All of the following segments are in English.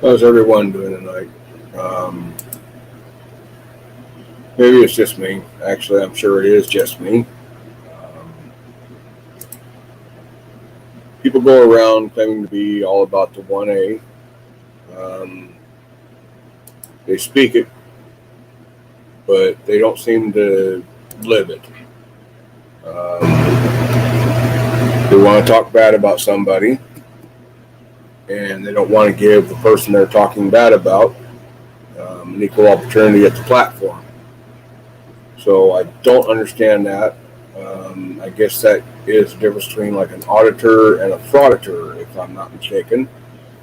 How's everyone doing tonight? Um, Maybe it's just me. Actually, I'm sure it is just me. Um, People go around claiming to be all about the 1A. Um, they speak it, but they don't seem to live it. They want to talk bad about somebody, and they don't want to give the person they're talking bad about an equal opportunity at the platform. So I don't understand that. I guess that is the difference between like an auditor and a frauditor, if I'm not mistaken.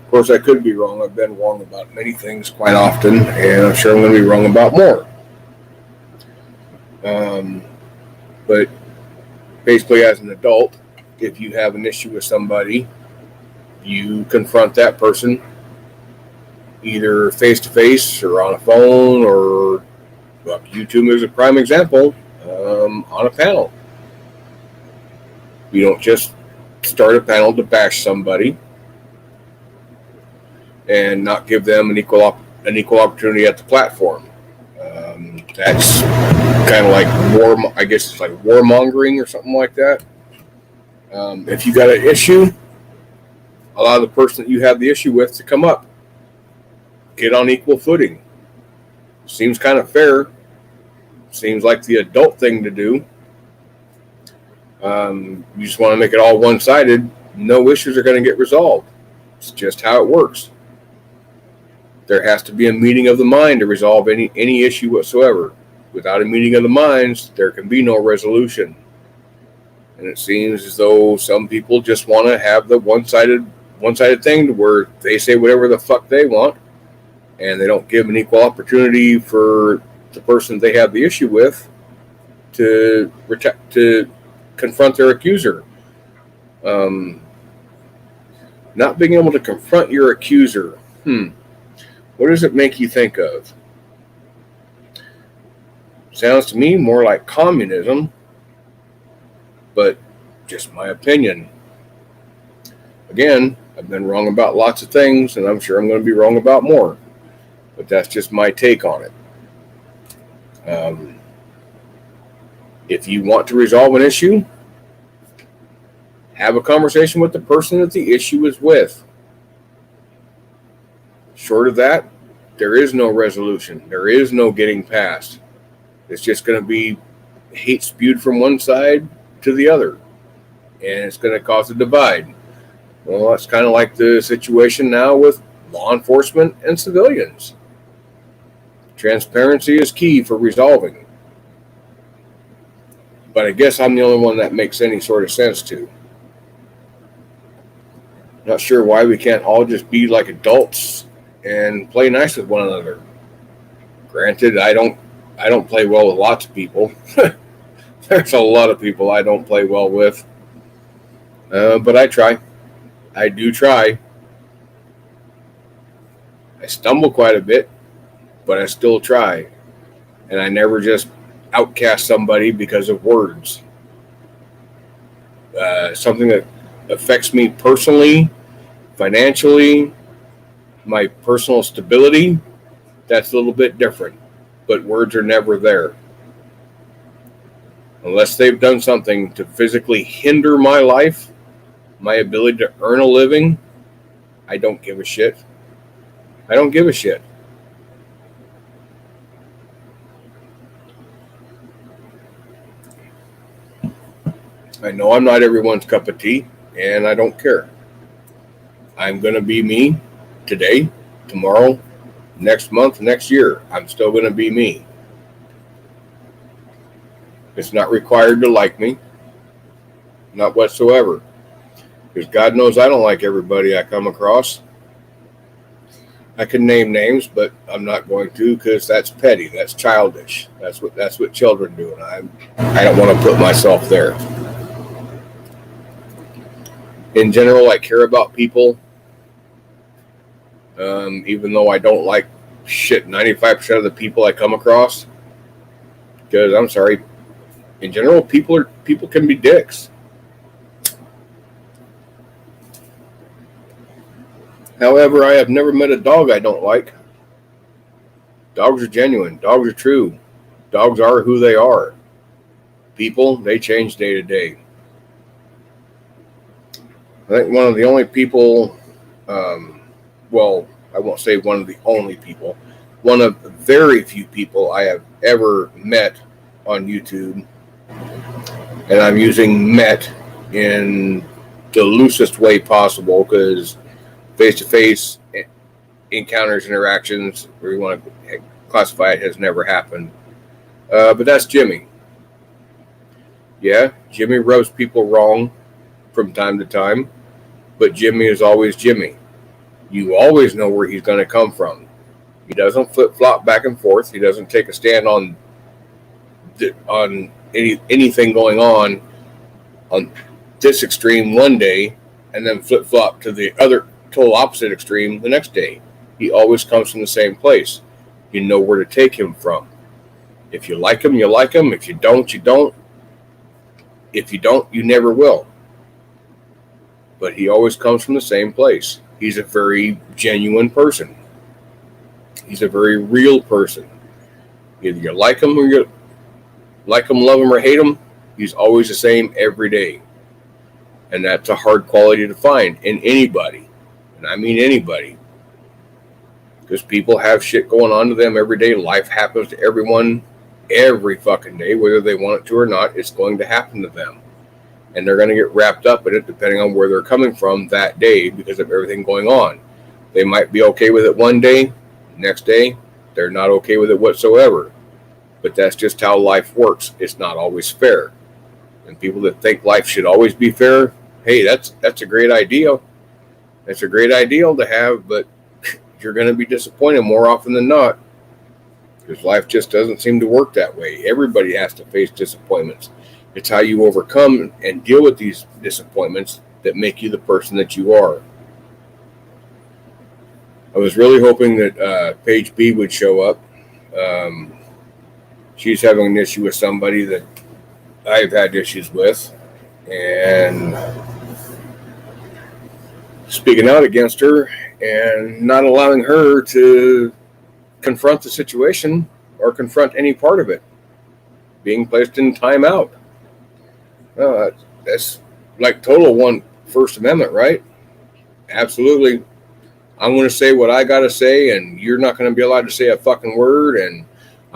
Of course, I could be wrong. I've been wrong about many things quite often, and I'm sure I'm going to be wrong about more. But basically, as an adult, if you have an issue with somebody, you confront that person either face to face or on a phone, or well, YouTube is a prime example, on a panel. You don't just start a panel to bash somebody and not give them an equal opportunity at the platform. That's kind of like war. I guess it's like warmongering or something like that. If you got an issue, allow the person that you have the issue with to come up. Get on equal footing. Seems kind of fair. Seems like the adult thing to do. You just want to make it all one-sided. No issues are going to get resolved. It's just how it works. There has to be a meeting of the mind to resolve any issue whatsoever. Without a meeting of the minds, there can be no resolution. And it seems as though some people just want to have the one-sided thing to where they say whatever the fuck they want, and they don't give an equal opportunity for the person they have the issue with to confront their accuser. Not being able to confront your accuser. What does it make you think of? Sounds to me more like communism, but just my opinion. Again, I've been wrong about lots of things, and I'm sure I'm going to be wrong about more. But that's just my take on it. If you want to resolve an issue, have a conversation with the person that the issue is with. Short of that, there is no resolution. There is no getting past. It's just going to be hate spewed from one side to the other, and it's going to cause a divide. Well, that's kind of like the situation now with law enforcement and civilians. Transparency is key for resolving. But I guess I'm the only one that makes any sort of sense to. Not sure why we can't all just be like adults and play nice with one another. Granted, I don't play well with lots of people. There's a lot of people I don't play well with. But I try. I do try. I stumble quite a bit, but I still try. And I never just outcast somebody because of words. Something that affects me personally, financially, my personal stability, that's a little bit different. But words are never there. Unless they've done something to physically hinder my life, my ability to earn a living, I don't give a shit. I don't give a shit. I know I'm not everyone's cup of tea, and I don't care. I'm going to be me today, tomorrow, next month, next year. I'm still going to be me. It's not required to like me. Not whatsoever. Because God knows I don't like everybody I come across. I can name names, but I'm not going to because that's petty. That's childish. That's what children do, and I don't want to put myself there. In general, I care about people, even though I don't like 95% of the people I come across. Because I'm sorry, in general, people can be dicks. However, I have never met a dog I don't like. Dogs are genuine. Dogs are true. Dogs are who they are. People, they change day to day. I think one of the only people, well, I won't say one of the only people, one of the very few people I have ever met on YouTube, and I'm using met in the loosest way possible because face-to-face encounters, interactions, where you want to classify it, has never happened. But that's Jimmy. Yeah, Jimmy rubs people wrong from time to time, but Jimmy is always Jimmy. You always know where he's going to come from. He doesn't flip-flop back and forth. He doesn't take a stand on anything going on this extreme one day and then flip-flop to the other total opposite extreme the next day. He always comes from the same place. You know where to take him from. If you like him, you like him. If you don't, you don't. If you don't, you never will. But he always comes from the same place. He's a very genuine person. He's a very real person. Either you like him or you like him, love him, or hate him. He's always the same every day. And that's a hard quality to find in anybody. And I mean anybody. Because people have shit going on to them every day. Life happens to everyone every fucking day. Whether they want it to or not, it's going to happen to them. And they're going to get wrapped up in it depending on where they're coming from that day because of everything going on. They might be okay with it one day. Next day, they're not okay with it whatsoever. But that's just how life works. It's not always fair. And people that think life should always be fair, hey, that's a great idea. That's a great ideal to have, but you're going to be disappointed more often than not. Because life just doesn't seem to work that way. Everybody has to face disappointments. It's how you overcome and deal with these disappointments that make you the person that you are. I was really hoping that Paige B would show up. She's having an issue with somebody that I've had issues with. And speaking out against her and not allowing her to confront the situation or confront any part of it. Being placed in timeout. That's like total First Amendment, right? Absolutely. I'm going to say what I got to say, and you're not going to be allowed to say a fucking word, and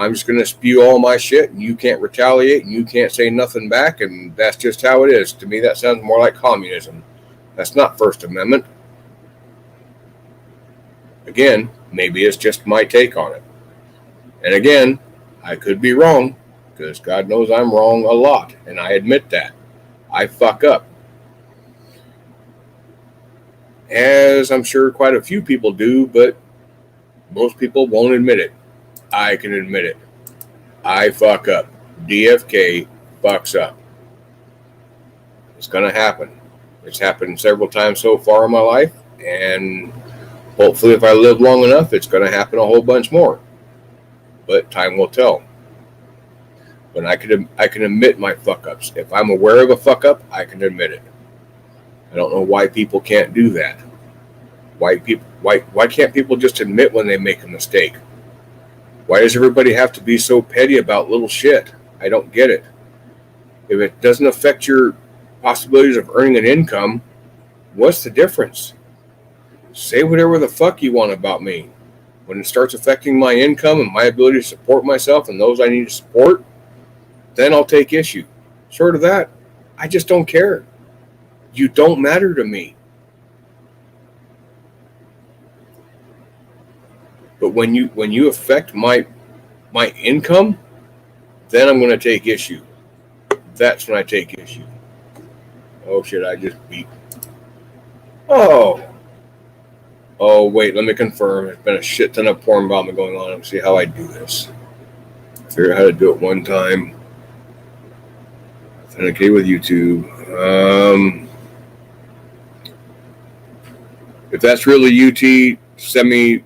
I'm just going to spew all my shit, and you can't retaliate, and you can't say nothing back, and that's just how it is. To me, that sounds more like communism. That's not First Amendment. Again, maybe it's just my take on it. And again, I could be wrong, because God knows I'm wrong a lot, and I admit that. I fuck up. As I'm sure quite a few people do, but most people won't admit it. I can admit it. I fuck up. DFK fucks up. It's going to happen. It's happened several times so far in my life, and hopefully if I live long enough, it's going to happen a whole bunch more. But time will tell. But I can admit my fuck ups. If I'm aware of a fuck up, I can admit it. I don't know why people can't do that. Why can't people just admit when they make a mistake? Why does everybody have to be so petty about little shit? I don't get it. If it doesn't affect your possibilities of earning an income, what's the difference? Say whatever the fuck you want about me. When it starts affecting my income and my ability to support myself and those I need to support, then I'll take issue. Short of that, I just don't care. You don't matter to me. But when you affect my income, then I'm going to take issue. That's when I take issue. Oh shit! I just beat. Oh wait, let me confirm. There's been a shit ton of porn bombing going on. Let me see how I do this. Figure out how to do it one time. Authenticate with YouTube. If that's really UT, send me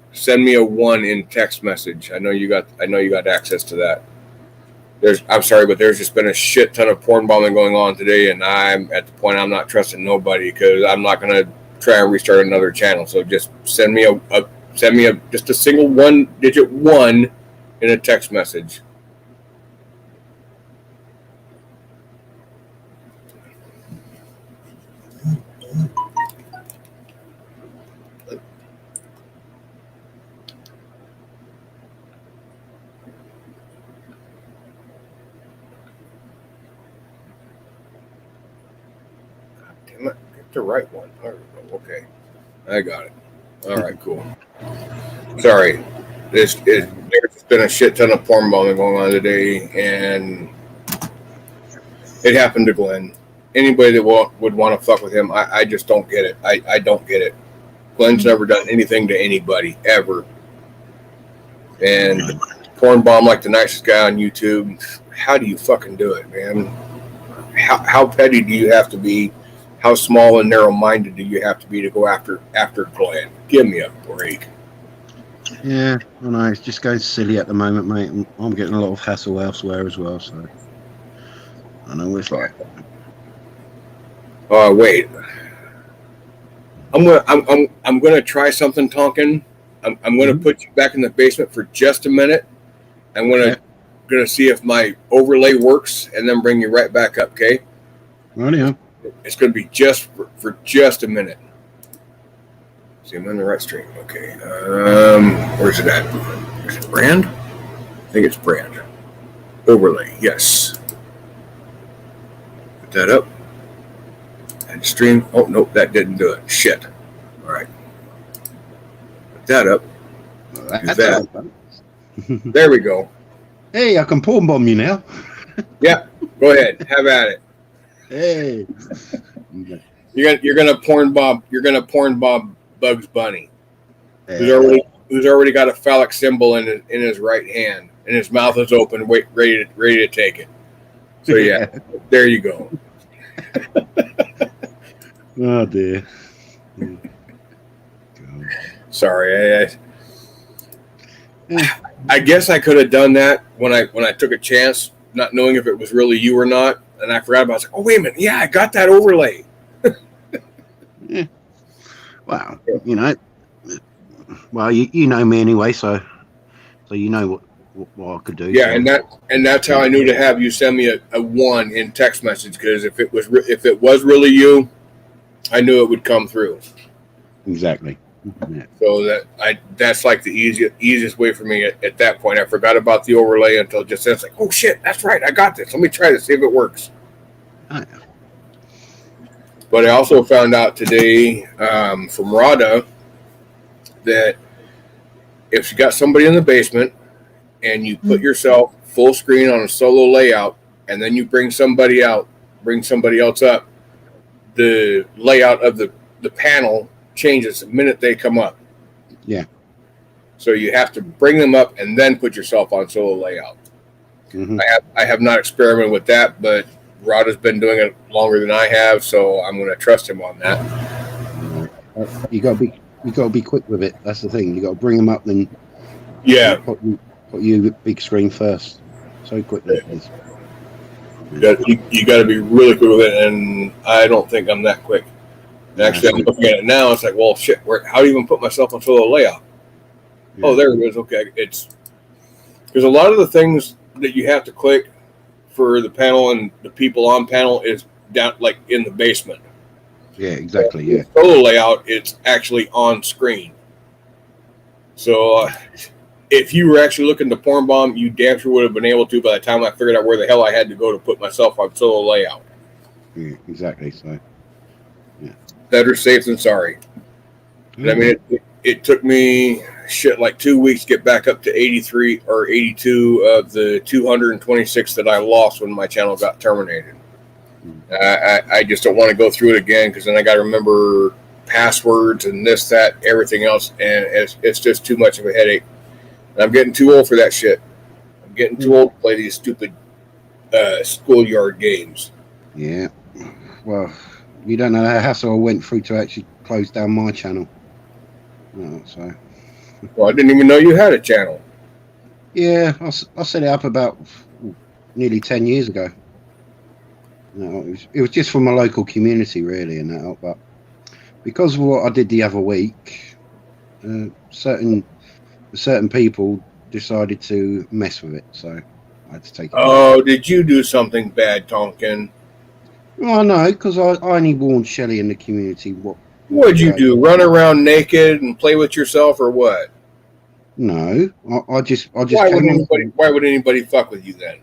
a 1 in text message. I know you got access to that. I'm sorry, but there's just been a shit ton of porn bombing going on today, and I'm at the point I'm not trusting nobody because I'm not gonna try and restart another channel. So just send me just a single 1-digit 1 in a text message. The right one. Okay, I got it. All right, cool. Sorry, there's been a shit ton of porn bombing going on today, and it happened to Glenn. Anybody that would want to fuck with him, I just don't get it. I don't get it. Glenn's never done anything to anybody ever, and porn bomb like the nicest guy on YouTube. How do you fucking do it, man? How petty do you have to be? How small and narrow-minded do you have to be to go after Glenn? Give me a break. Yeah, I know. It's just going silly at the moment, mate. I'm getting a lot of hassle elsewhere as well, so I know what it's like. Wait. I'm gonna try something, Tonkin. I'm gonna put you back in the basement for just a minute. I'm gonna see if my overlay works, and then bring you right back up. Okay? Rightio. It's going to be just for just a minute. See, I'm on the right stream. Okay. Where's it at? Is it brand? I think it's brand. Overlay. Yes. Put that up. And stream. Oh, nope. That didn't do it. Shit. All right. Put that up. Do that. There we go. Hey, I can porn bomb you now. Yeah. Go ahead. Have at it. Hey, you're gonna porn bomb Bugs Bunny, yeah. who's already got a phallic symbol in his right hand, and his mouth is open, ready to take it. So yeah, there you go. Oh dear. Sorry, I guess I could have done that when I took a chance, not knowing if it was really you or not. And I forgot about it. I was like, oh, wait a minute. Yeah, I got that overlay. Yeah. Wow. You know, well, you know me anyway, so you know what I could do. Yeah, so. and that's how I knew to have you send me a 1 in text message, because if it was really you, I knew it would come through. Exactly. Yeah. So that's like the easiest way for me at that point. I forgot about the overlay until just then. It's like, oh shit, that's right, I got this. Let me try this, see if it works. Oh, yeah. But I also found out today from Rada that if you got somebody in the basement and you put yourself full screen on a solo layout, and then you bring somebody else up, the layout of the panel changes the minute they come up. Yeah. So you have to bring them up and then put yourself on solo layout. Mm-hmm. I have not experimented with that, but Rod has been doing it longer than I have, so I'm going to trust him on that. You got to be quick with it. That's the thing. You got to bring them up, then put you big screen first. So quickly. You got to be really quick with it, and I don't think I'm that quick. And actually, I'm looking at it now. It's like, well, shit. How do you even put myself on solo layout? Yeah. Oh, there it is. Okay, it's because a lot of the things that you have to click for the panel and the people on panel is down like in the basement. Yeah, exactly. Yeah. Solo layout, it's actually on screen. So if you were actually looking to porn bomb, you damn sure would have been able to by the time I figured out where the hell I had to go to put myself on solo layout. Yeah, exactly. So, yeah. Better safe than sorry. Mm-hmm. I mean, it took me like 2 weeks to get back up to 83 or 82 of the 226 that I lost when my channel got terminated. I just don't want to go through it again because then I got to remember passwords and this, that, everything else, and it's just too much of a headache. And I'm getting too old for that shit. I'm getting too old to play these stupid schoolyard games. Yeah. Well, you don't know the hassle I went through to actually close down my channel. So. Well, I didn't even know you had a channel. Yeah, I set it up about nearly 10 years ago. It was just for my local community, really, and that. But because of what I did the other week, certain people decided to mess with it, so I had to take it. Oh, did you do something bad, Tonkin? Well, no, because I only warned Shelley in the community. What'd you do? Run around naked and play with yourself, or what? No, I just. Why would anybody fuck with you then?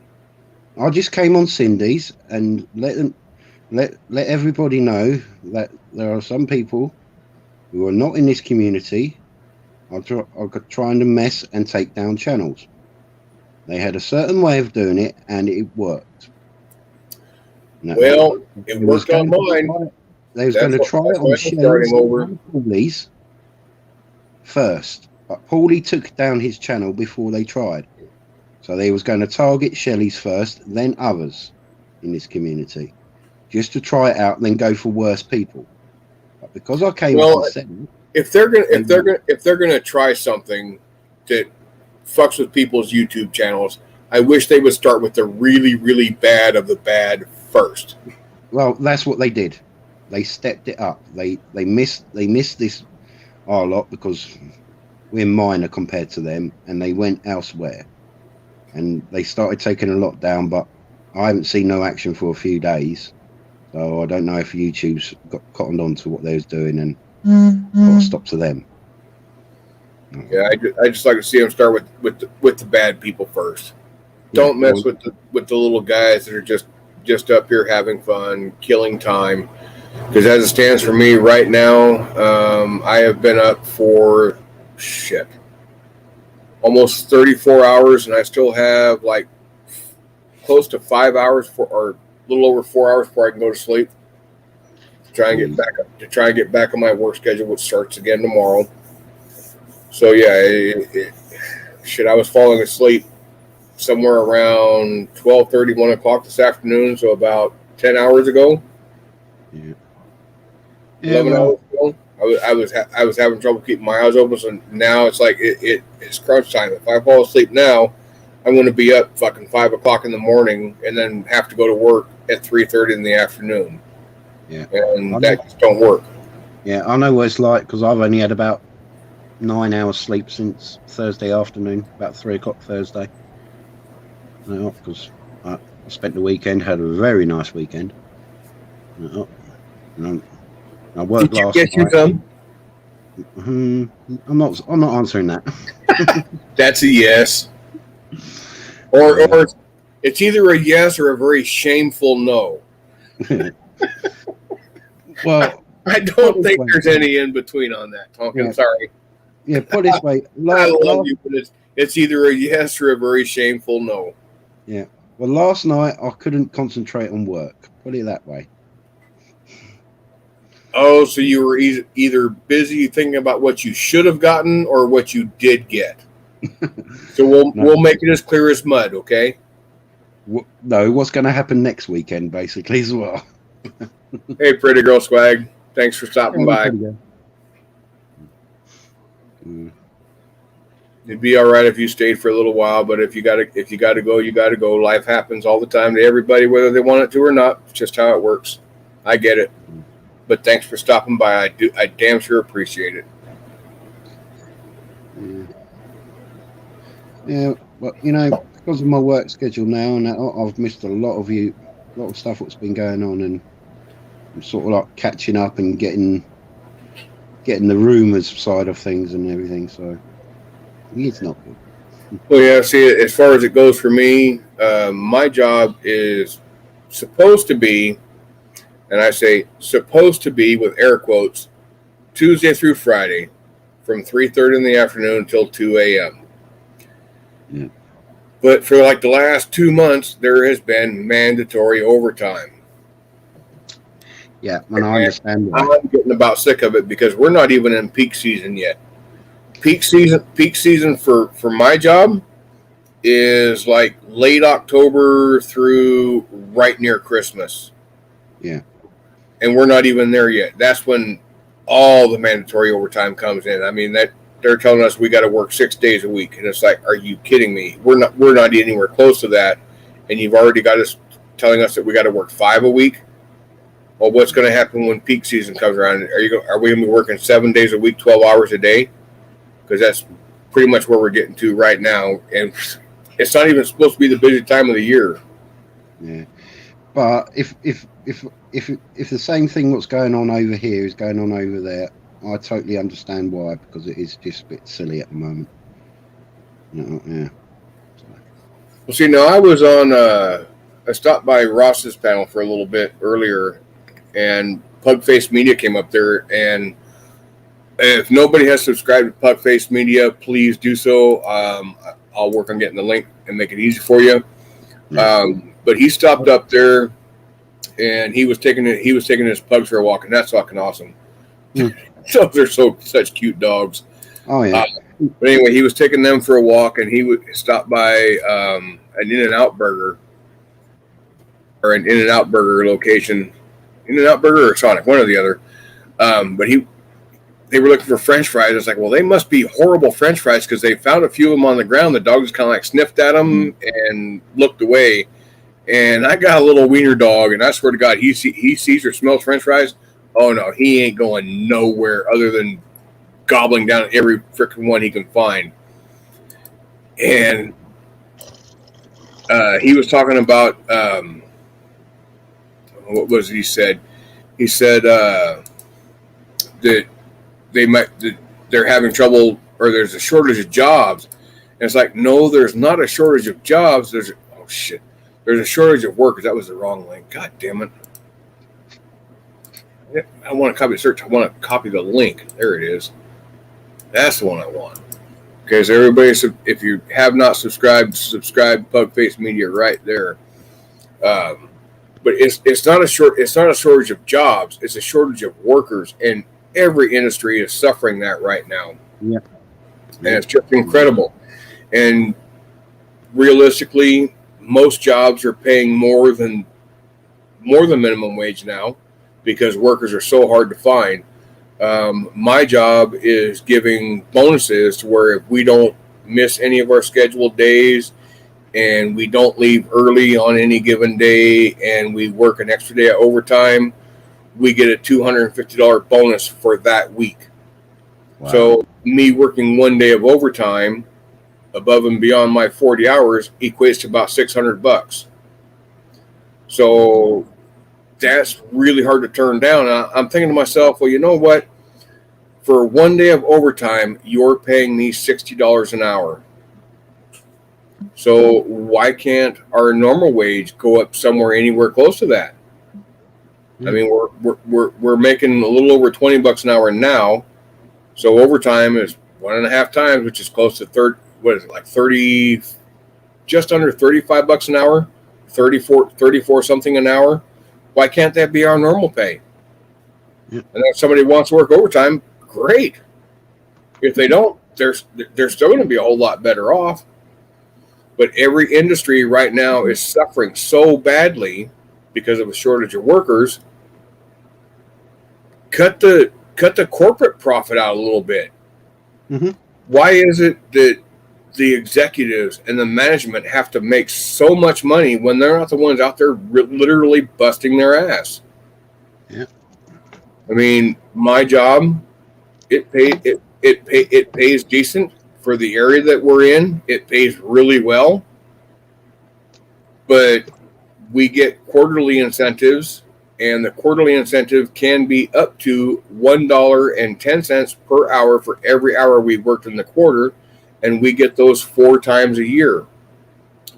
I just came on Cindy's and let everybody know that there are some people who are not in this community are trying to mess and take down channels. They had a certain way of doing it, and it worked. Well, it worked on mine. They was going to try it on Shelley's first, but Paulie took down his channel before they tried. So they was going to target Shelley's first, then others in this community, just to try it out, and then go for worse people. But because I came on second, if they're gonna try something that fucks with people's YouTube channels, I wish they would start with the really, really bad of the bad first. Well, that's what they did. They stepped it up. They missed this a lot because we're minor compared to them, and they went elsewhere. And they started taking a lot down, but I haven't seen no action for a few days. So I don't know if YouTube's got cottoned on to what they was doing and got a stop to them. Yeah, I just like to see them start with the bad people first. Don't mess with the little guys that are just up here having fun, killing time. Because as it stands for me right now, I have been up for almost 34 hours, and I still have like close to 5 hours or a little over 4 hours before I can go to sleep. To try and get back on my work schedule, which starts again tomorrow. So yeah, I was falling asleep somewhere around 12:30, 1 o'clock this afternoon, so about 10 hours ago. Yeah. 11 hours ago. I was having trouble keeping my eyes open, so now it's like it's crunch time. If I fall asleep now, I'm going to be up fucking 5 o'clock in the morning and then have to go to work at 3:30 in the afternoon. Yeah, and that just don't work. Yeah, I know what it's like because I've only had about 9 hours sleep since Thursday afternoon, about 3 o'clock Thursday. Because I spent the weekend, had a very nice weekend. I worked last night. I'm not answering that. That's a yes. Or it's either a yes or a very shameful no. Well, I don't think there's any in between on that, Tonkin. Yeah. Sorry. yeah, put it this way. I love you, but it's either a yes or a very shameful no. Yeah. Well, last night I couldn't concentrate on work. Put it that way. Oh, so you were either busy thinking about what you should have gotten or what you did get. So we'll make it as clear as mud, okay? No, what's going to happen next weekend, basically, as well. Hey, Pretty Girl Swag. Thanks for stopping by. It'd be all right if you stayed for a little while, but if you gotta go, you gotta go. Life happens all the time to everybody, whether they want it to or not. It's just how it works. I get it. But thanks for stopping by. I damn sure appreciate it. Yeah, but because of my work schedule now, and I've missed a lot of stuff that's been going on, and I'm sort of like catching up and getting the rumours side of things and everything. So it's not good. Well, yeah. See, as far as it goes for me, my job is supposed to be, and I say supposed to be with air quotes, Tuesday through Friday, from 3:30 in the afternoon until 2 a.m. Yeah. But for like the last 2 months, there has been mandatory overtime. Yeah, and I understand that. I'm getting about sick of it because we're not even in peak season yet. Peak season for my job is like late October through right near Christmas. Yeah. And we're not even there yet. That's when all the mandatory overtime comes in. I mean, that they're telling us we got to work 6 days a week, and it's like, are you kidding me? We're not anywhere close to that, and you've already got us telling us that we got to work 5 a week. Well, what's going to happen when peak season comes around? Are we going to be working 7 days a week, 12 hours a day? Because that's pretty much where we're getting to right now, and it's not even supposed to be the busy time of the year. Yeah, but if the same thing what's going on over here is going on over there, I totally understand why, because it is just a bit silly at the moment. Yeah. Well, see, now I was on. I stopped by Ross's panel for a little bit earlier, and Pugface Media came up there. And if nobody has subscribed to Pugface Media, please do so. I'll work on getting the link and make it easy for you. But he stopped up there, and he was taking his pugs for a walk, and that's fucking awesome. Those are such cute dogs. Oh yeah. But anyway, he was taking them for a walk, and he would stop by an In-N-Out Burger or an In-N-Out Burger location, In-N-Out Burger or Sonic, one or the other. But they were looking for French fries. It's like, well, they must be horrible French fries because they found a few of them on the ground. The dog just kind of like sniffed at them and looked away. And I got a little wiener dog, and I swear to God, he sees or smells French fries. Oh no, he ain't going nowhere other than gobbling down every freaking one he can find. And he was talking about what was it he said? He said that they're having trouble, or there's a shortage of jobs. And it's like, no, there's not a shortage of jobs. There's a shortage of workers. That was the wrong link. God damn it. I want to copy the search. I want to copy the link. There it is. That's the one I want. Okay, so everybody, if you have not subscribed Pugface Media right there. But it's not a shortage of jobs. It's a shortage of workers, and every industry is suffering that right now. Yeah. And it's just incredible. And realistically, most jobs are paying more than minimum wage now because workers are so hard to find. My job is giving bonuses to where if we don't miss any of our scheduled days and we don't leave early on any given day and we work an extra day of overtime, we get a $250 bonus for that week. Wow. So me working 1 day of overtime above and beyond my 40 hours equates to about $600. So that's really hard to turn down. I'm thinking to myself, well, you know what? For 1 day of overtime, you're paying me $60 an hour. So why can't our normal wage go up somewhere anywhere close to that? I mean, we're making a little over $20 an hour now, so overtime is 1.5 times, which is close to 30, just under $35 an hour, 34 something an hour. Why can't that be our normal pay? Yeah. And if somebody wants to work overtime, great. If they don't, they're still going to be a whole lot better off. But every industry right now is suffering so badly because of a shortage of workers. Cut the corporate profit out a little bit. Mm-hmm. Why is it that the executives and the management have to make so much money when they're not the ones out there literally busting their ass? Yeah. I mean, my job, it pays decent for the area that we're in. It pays really well, but we get quarterly incentives, and the quarterly incentive can be up to $1.10 per hour for every hour we worked in the quarter, and we get those 4 times a year.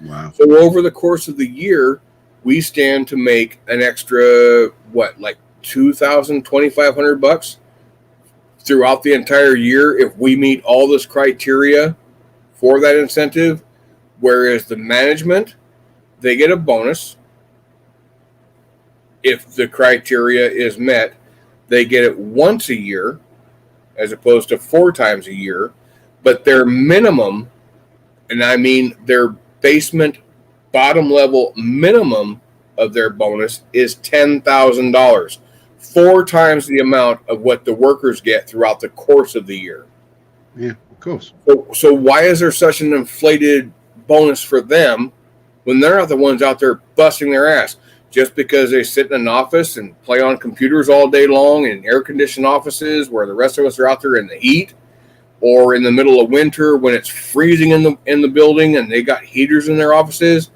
Wow. So over the course of the year, we stand to make an extra, like $2,000, $2,500 throughout the entire year if we meet all this criteria for that incentive. Whereas the management, they get a bonus. If the criteria is met, they get it once a year as opposed to 4 times a year. But their minimum, and I mean their basement bottom level minimum of their bonus is $10,000, 4 times the amount of what the workers get throughout the course of the year. Yeah, of course. So why is there such an inflated bonus for them when they're not the ones out there busting their ass? Just because they sit in an office and play on computers all day long in air-conditioned offices where the rest of us are out there in the heat, or in the middle of winter when it's freezing in the building and they got heaters in their offices,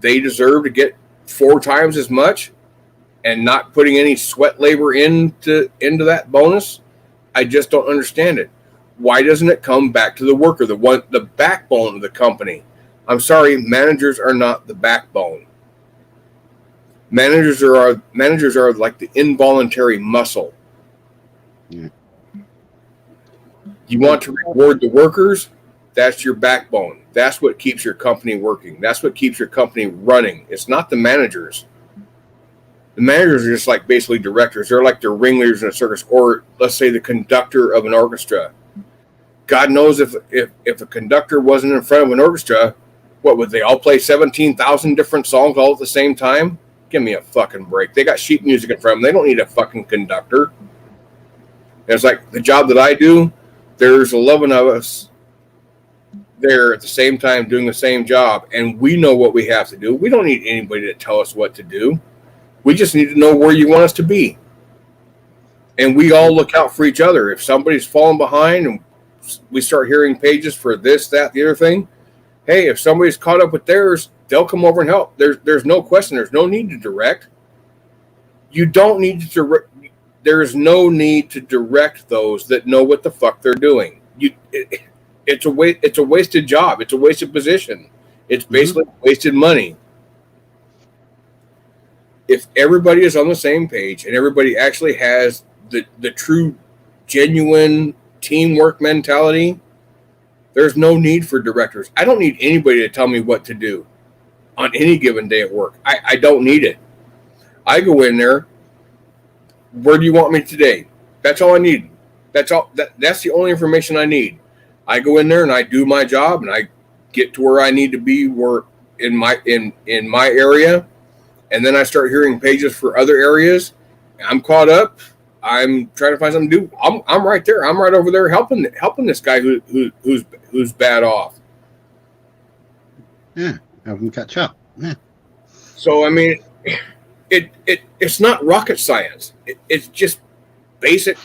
they deserve to get 4 times as much and not putting any sweat labor into that bonus? I just don't understand it. Why doesn't it come back to the worker, the backbone of the company? I'm sorry, managers are not the backbone. Managers are like the involuntary muscle. Yeah. You want to reward the workers, that's your backbone. That's what keeps your company working. That's what keeps your company running. It's not the managers. The managers are just like basically directors. They're like the ringleaders in a circus, or let's say the conductor of an orchestra. God knows if a conductor wasn't in front of an orchestra, what would they all play 17,000 different songs all at the same time? Give me a fucking break. They got sheet music in front of them. They don't need a fucking conductor. And it's like the job that I do, there's 11 of us there at the same time doing the same job, and we know what we have to do. We don't need anybody to tell us what to do. We just need to know where you want us to be. And we all look out for each other. If somebody's falling behind and we start hearing pages for this, that, the other thing, hey, if somebody's caught up with theirs, they'll come over and help. There's no question. There's no need to direct. You don't need to direct. There's no need to direct those that know what the fuck they're doing. It's a wasted job. It's a wasted position. It's basically wasted money. If everybody is on the same page and everybody actually has the true, genuine teamwork mentality, there's no need for directors. I don't need anybody to tell me what to do on any given day at work. I don't need it. I go in there. Where do you want me today? That's all I need. That's all. That's the only information I need. I go in there and I do my job and I get to where I need to be in my area, and then I start hearing pages for other areas. I'm caught up. I'm trying to find something to do. I'm right there. I'm right over there helping this guy who's bad off. Yeah, help them catch up. Yeah. So I mean, it's not rocket science. It's just basic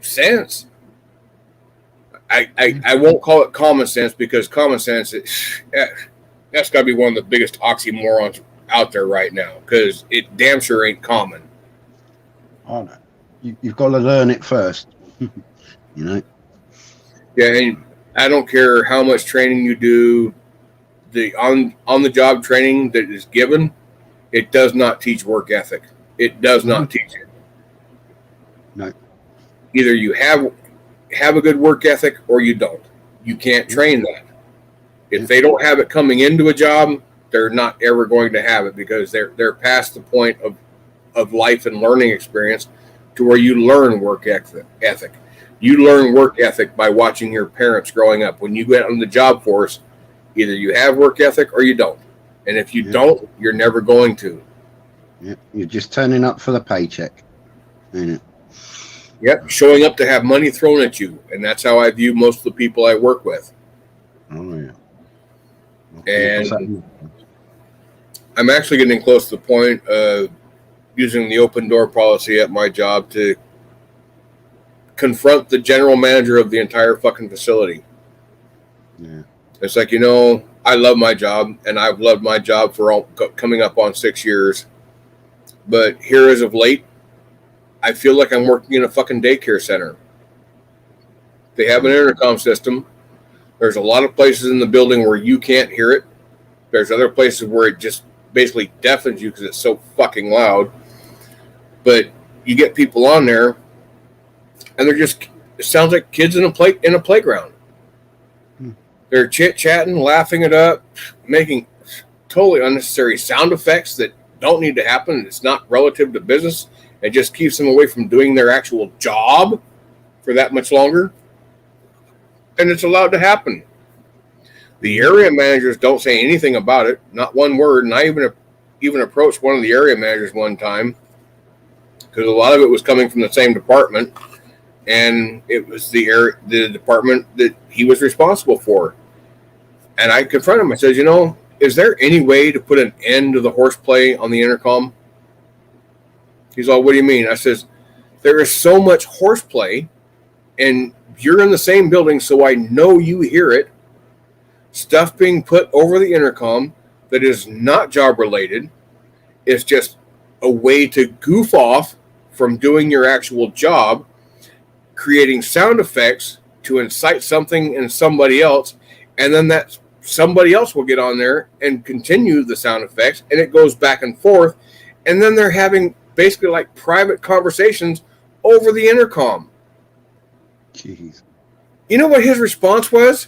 sense. I won't call it common sense, because common sense that's got to be one of the biggest oxymorons out there right now, because it damn sure ain't common. Oh no, you've got to learn it first. You know. Yeah, and I don't care how much training you do, the on the job training that is given, it does not teach work ethic. It does not teach it. No. Either you have a good work ethic or you don't. You can't train that. If they don't have it coming into a job, they're not ever going to have it because they're past the point of life and learning experience to where you learn work ethic. You learn work ethic by watching your parents growing up. When you get on the job force, either you have work ethic or you don't. And if you don't, you're never going to. Yeah, you're just turning up for the paycheck. Ain't it? Yep, showing up to have money thrown at you. And that's how I view most of the people I work with. Oh, yeah. And I'm actually getting close to the point of using the open door policy at my job to confront the general manager of the entire fucking facility. Yeah. It's like, I love my job, and I've loved my job for coming up on 6 years. But here as of late, I feel like I'm working in a fucking daycare center. They have an intercom system. There's a lot of places in the building where you can't hear it. There's other places where it just basically deafens you because it's so fucking loud. But you get people on there, and it sounds like kids in a playground. They're chit-chatting, laughing it up, making totally unnecessary sound effects that don't need to happen. It's not relative to business. It just keeps them away from doing their actual job for that much longer. And it's allowed to happen. The area managers don't say anything about it, not one word. And I even approached one of the area managers one time because a lot of it was coming from the same department, and it was the department that he was responsible for. And I confronted him. I said, is there any way to put an end to the horseplay on the intercom? He's all, what do you mean? I says, there is so much horseplay, and you're in the same building, so I know you hear it. Stuff being put over the intercom that is not job related. It's just a way to goof off from doing your actual job, creating sound effects to incite something in somebody else, and then that somebody else will get on there and continue the sound effects, and it goes back and forth, and then they're having basically like private conversations over the intercom. Jeez. You know what his response was?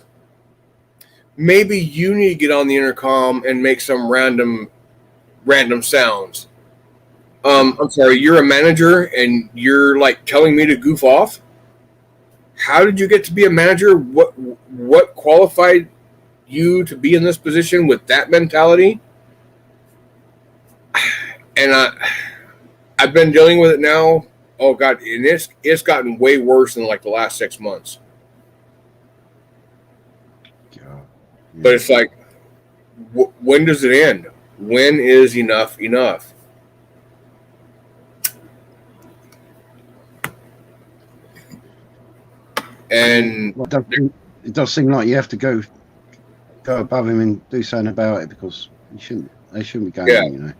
Maybe you need to get on the intercom and make some random sounds. I'm sorry, you're a manager and you're like telling me to goof off? How did you get to be a manager? What qualified you to be in this position with that mentality? And I've been dealing with it now. Oh God, and it's gotten way worse in like the last 6 months. God. Yeah. But it's like, when does it end? When is enough enough? And it does seem like you have to go above him and do something about it, because they shouldn't be going on,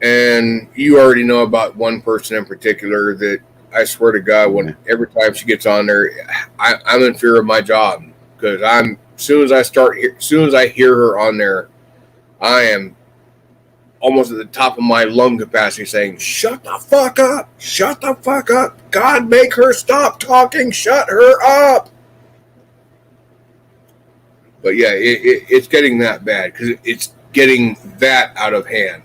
And you already know about one person in particular that I swear to God, every time she gets on there, I'm in fear of my job, because as soon as I hear her on there, I am almost at the top of my lung capacity saying, shut the fuck up, shut the fuck up. God, make her stop talking, shut her up. But yeah, it's getting that bad, because it's getting that out of hand.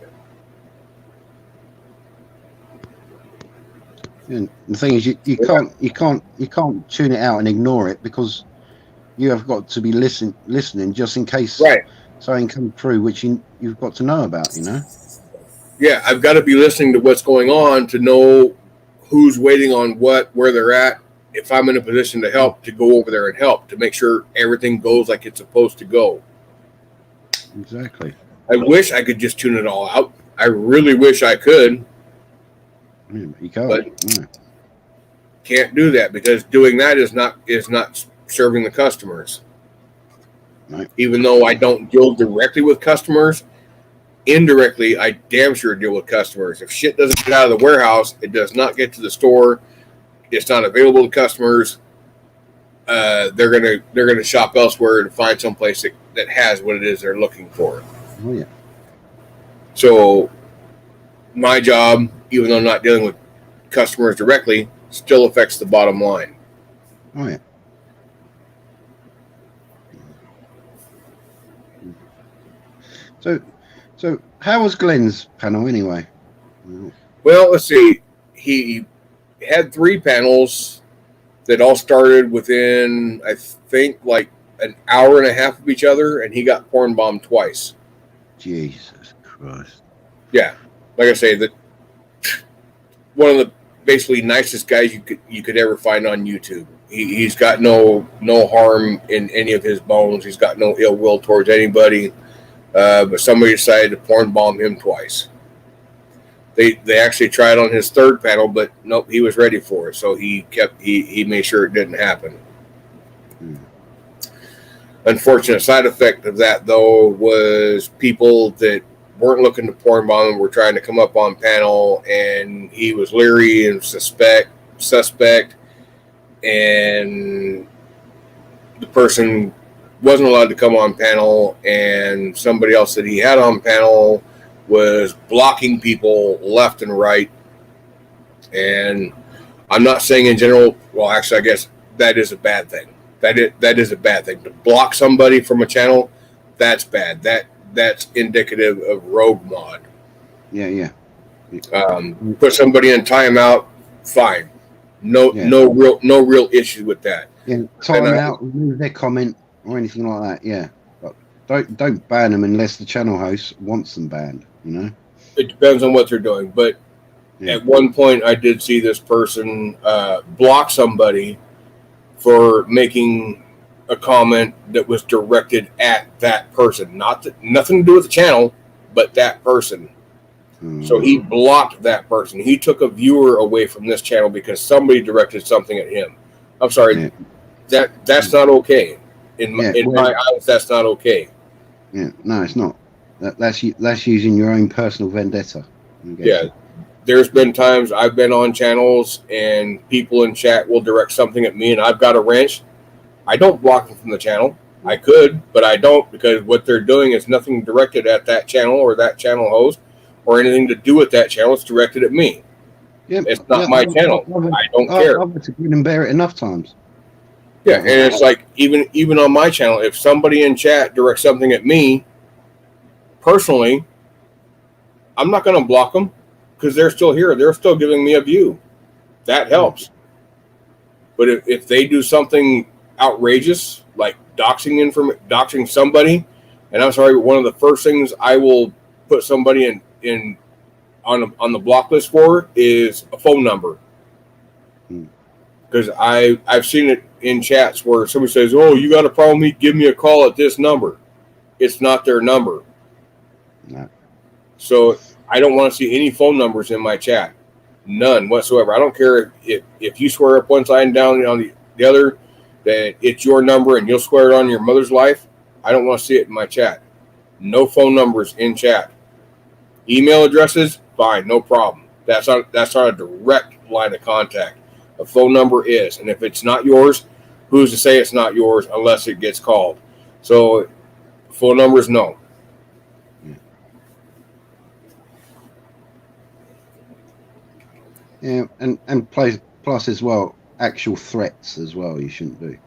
And the thing is, you can't tune it out and ignore it, because you have got to be listening just in case something comes through which you've got to know about, Yeah, I've got to be listening to what's going on to know who's waiting on what, where they're at. If I'm in a position to help, to go over there and help, to make sure everything goes like it's supposed to go. Exactly. I wish I could just tune it all out. I really wish I could. You can't. But can't do that, because doing that is not serving the customers. Right. Even though I don't deal directly with customers, indirectly I damn sure deal with customers. If shit doesn't get out of the warehouse, it does not get to the store. It's not available to customers. they're gonna shop elsewhere to find someplace that has what it is they're looking for. Oh yeah. So my job, even though I'm not dealing with customers directly, still affects the bottom line. Oh yeah. So how was Glenn's panel anyway? Well, let's see. He had 3 panels that all started within, I think, like an hour and a half of each other, and he got porn bombed twice. Jesus Christ. Yeah, like I say, that one of the basically nicest guys you could ever find on YouTube. He's got no harm in any of his bones. He's got no ill will towards anybody. But somebody decided to porn bomb him twice. They actually tried on his 3rd panel, but nope, he was ready for it. So he made sure it didn't happen. Unfortunate side effect of that, though, was people that weren't looking to porn bomb him were trying to come up on panel, and he was leery and suspect, and the person wasn't allowed to come on panel, and somebody else that he had on panel was blocking people left and right. And I'm not saying in general, well, actually, I guess that is a bad thing. That is a bad thing. To block somebody from a channel, that's bad. That's indicative of rogue mod. Yeah. Put somebody in timeout, fine. No real issue with that. Yeah, time out, remove their comment or anything like that. Yeah, but don't ban them unless the channel host wants them banned. You know, it depends on what they're doing. But at one point, I did see this person block somebody for making a comment that was directed at that person, nothing to do with the channel, but that person. So he blocked that person. He took a viewer away from this channel because somebody directed something at him. I'm sorry, that's not okay. In my eyes, that's not okay. Yeah, no, it's not. That's using your own personal vendetta. Yeah, there's been times I've been on channels and people in chat will direct something at me, and I've got a wrench. I don't block them from the channel. I could, but I don't, because what they're doing is nothing directed at that channel or that channel host or anything to do with that channel. It's directed at me. Yeah, it's not my channel. I don't care. I've had to grin and bear it enough times. Yeah, and it's like even on my channel, if somebody in chat directs something at me, personally, I'm not going to block them because they're still here. They're still giving me a view. That helps. But if they do something outrageous, like doxing somebody, and I'm sorry, one of the first things I will put somebody on the block list for is a phone number. Because I've seen it in chats where somebody says, "Oh, you got a problem? Give me a call at this number." It's not their number. No. So I don't want to see any phone numbers in my chat. None whatsoever. I don't care if you swear up one side and down on the other that it's your number and you'll swear it on your mother's life. I don't want to see it in my chat. No phone numbers in chat. Email addresses, fine, no problem. That's not a direct line of contact. A phone number is, and if it's not yours, who's to say it's not yours unless it gets called? So, phone numbers, no. Yeah, and plus as well, actual threats as well. You shouldn't do.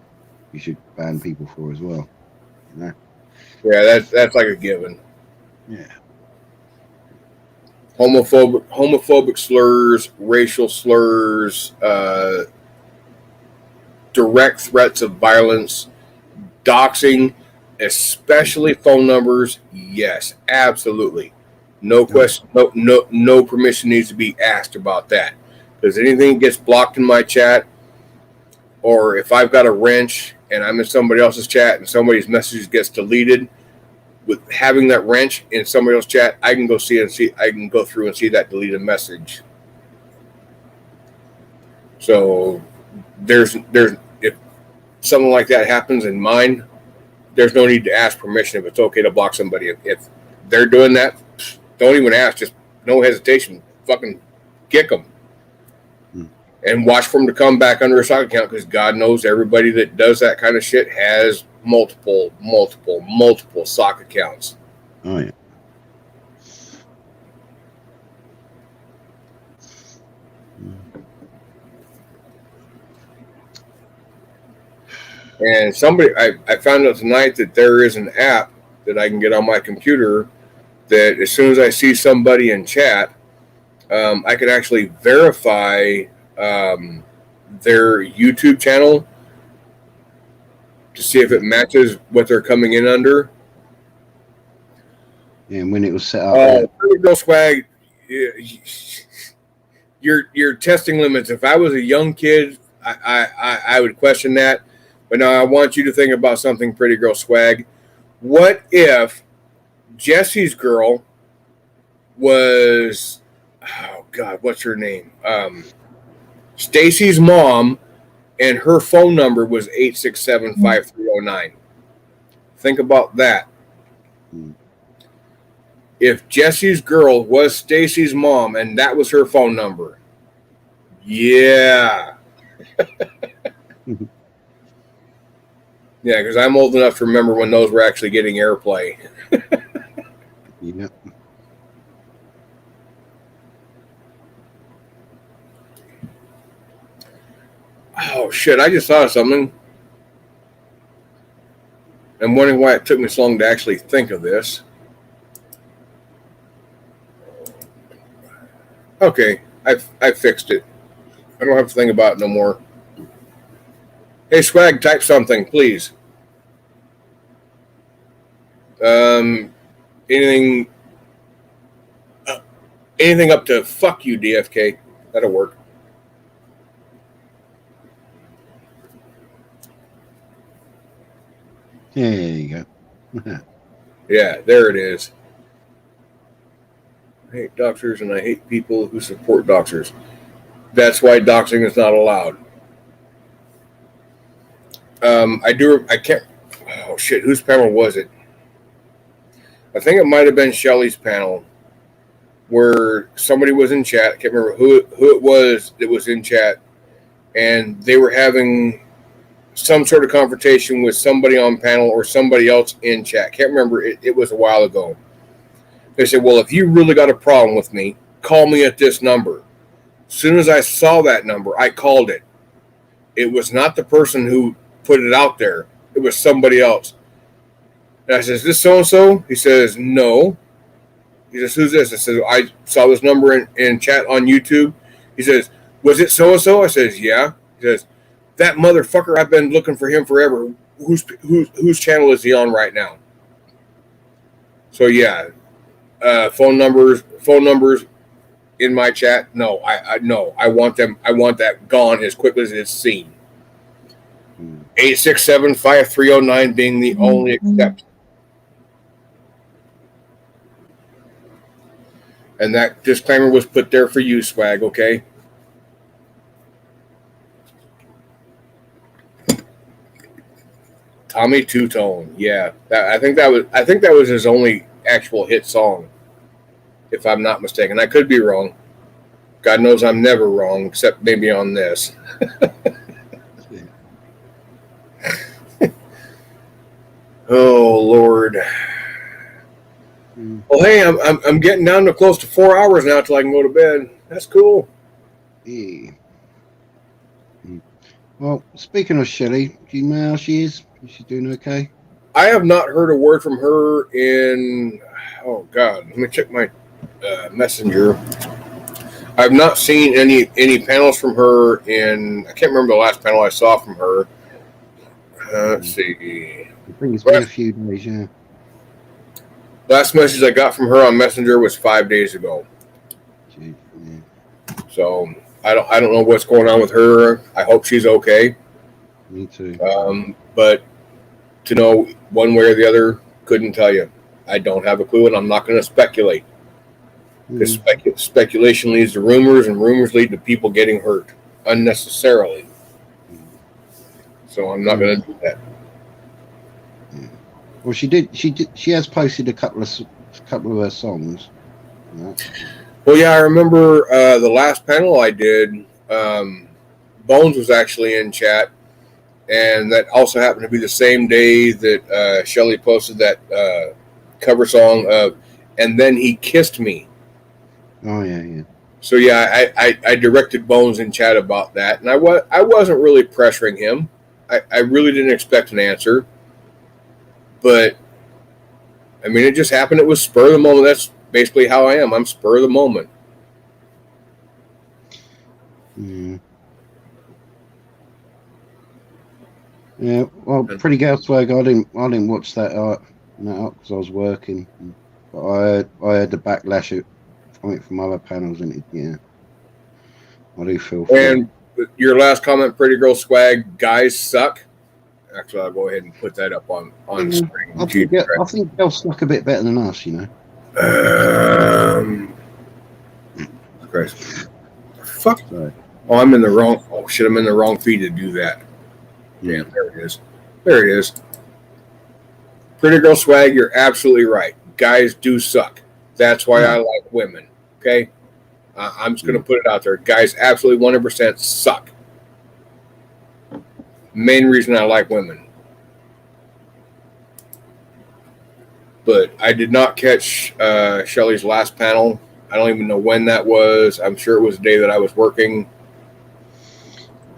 You should ban people for as well. You know. Yeah, that's like a given. Yeah. Homophobic slurs, racial slurs, direct threats of violence, doxing, especially phone numbers. Yes, absolutely. No question. No permission needs to be asked about that. Because anything gets blocked in my chat, or if I've got a wrench and I'm in somebody else's chat and somebody's message gets deleted, with having that wrench in somebody else's chat, I can go I can go through and see that deleted message. So there's if something like that happens in mine, there's no need to ask permission if it's okay to block somebody. If they're doing that, don't even ask. Just no hesitation. Fucking kick them. and watch for them to come back under a sock account, because God knows everybody that does that kind of shit has multiple sock accounts. Oh yeah. And I found out tonight that there is an app that I can get on my computer that as soon as I see somebody in chat, I can actually verify their YouTube channel to see if it matches what they're coming in under. Yeah, and when it was set up. Go Swag, your testing limits. If I was a young kid, I would question that. But now I want you to think about something, Pretty Girl Swag. What if Jesse's girl was, oh God, what's her name? Stacy's mom, and her phone number was 867-5309. Think about that. If Jesse's girl was Stacy's mom and that was her phone number, yeah. Yeah, because I'm old enough to remember when those were actually getting airplay. Yeah. Oh, shit, I just thought of something. I'm wondering why it took me so long to actually think of this. Okay, I fixed it. I don't have to think about it no more. Hey, Swag, type something, please. Anything up to fuck you, DFK. That'll work. There you go. Yeah, there it is. I hate doctors and I hate people who support doctors. That's why doxing is not allowed. I can't, oh shit, whose panel was it? I think it might have been Shelly's panel where somebody was in chat. I can't remember who it was that was in chat, and they were having some sort of confrontation with somebody on panel or somebody else in chat. Can't remember. It was a while ago. They said, well, if you really got a problem with me, call me at this number. As soon as I saw that number, I called it. It was not the person who put it out there. It was somebody else. And I said, is this so-and-so? He says, no. He says, who's this? I said, I saw this number in chat on YouTube. He says, was it so-and-so? I says, yeah. He says, that motherfucker, I've been looking for him forever. Whose channel is he on right now? So, yeah. Phone numbers in my chat. No, I want them. I want that gone as quickly as it's seen. 867-5309 being the only exception. And that disclaimer was put there for you, Swag, okay? Tommy Two-Tone. Yeah. I think that was his only actual hit song, if I'm not mistaken. I could be wrong. God knows I'm never wrong, except maybe on this. Oh Lord. Well, hey, I'm getting down to close to 4 hours now till I can go to bed. That's cool. Yeah. Well, speaking of Shelly, do you know how she is? Is she doing okay? I have not heard a word from her in, oh God, let me check my messenger. I've not seen any panels from her in, I can't remember the last panel I saw from her. Let's see. I think it's been a few days, yeah. Last message I got from her on Messenger was 5 days ago. Gee, yeah. So I don't know what's going on with her. I hope she's okay. Me too. But to know one way or the other, couldn't tell you. I don't have a clue, and I'm not going to speculate. Because speculation leads to rumors, and rumors lead to people getting hurt unnecessarily. So I'm not going to do that. Well, she has posted a couple of her songs. Yeah. Well, yeah, I remember the last panel I did. Bones was actually in chat, and that also happened to be the same day that Shelly posted that cover song of "And Then He Kissed Me." Oh yeah. So yeah, I directed Bones in chat about that, and I wasn't really pressuring him. I really didn't expect an answer, but I mean, it just happened. It was spur of the moment. That's basically how I am. I'm spur of the moment. Yeah. Yeah. Well, Pretty Girl Swag. I didn't watch that art because I was working. But I heard the backlash from other panels, and yeah, I do feel. And your last comment, Pretty Girl Swag, guys suck. Actually, I'll go ahead and put that up on screen. I think they'll suck a bit better than us, you know. Christ. Fuck. Sorry. Oh, I'm in the wrong. Oh shit! I'm in the wrong feed to do that. Damn, there it is. There it is. Pretty Girl Swag, you're absolutely right. Guys do suck. That's why I like women. Okay, I'm just gonna put it out there. Guys absolutely 100% suck. Main reason I like women. But I did not catch Shelly's last panel. I don't even know when that was. I'm sure it was the day that I was working.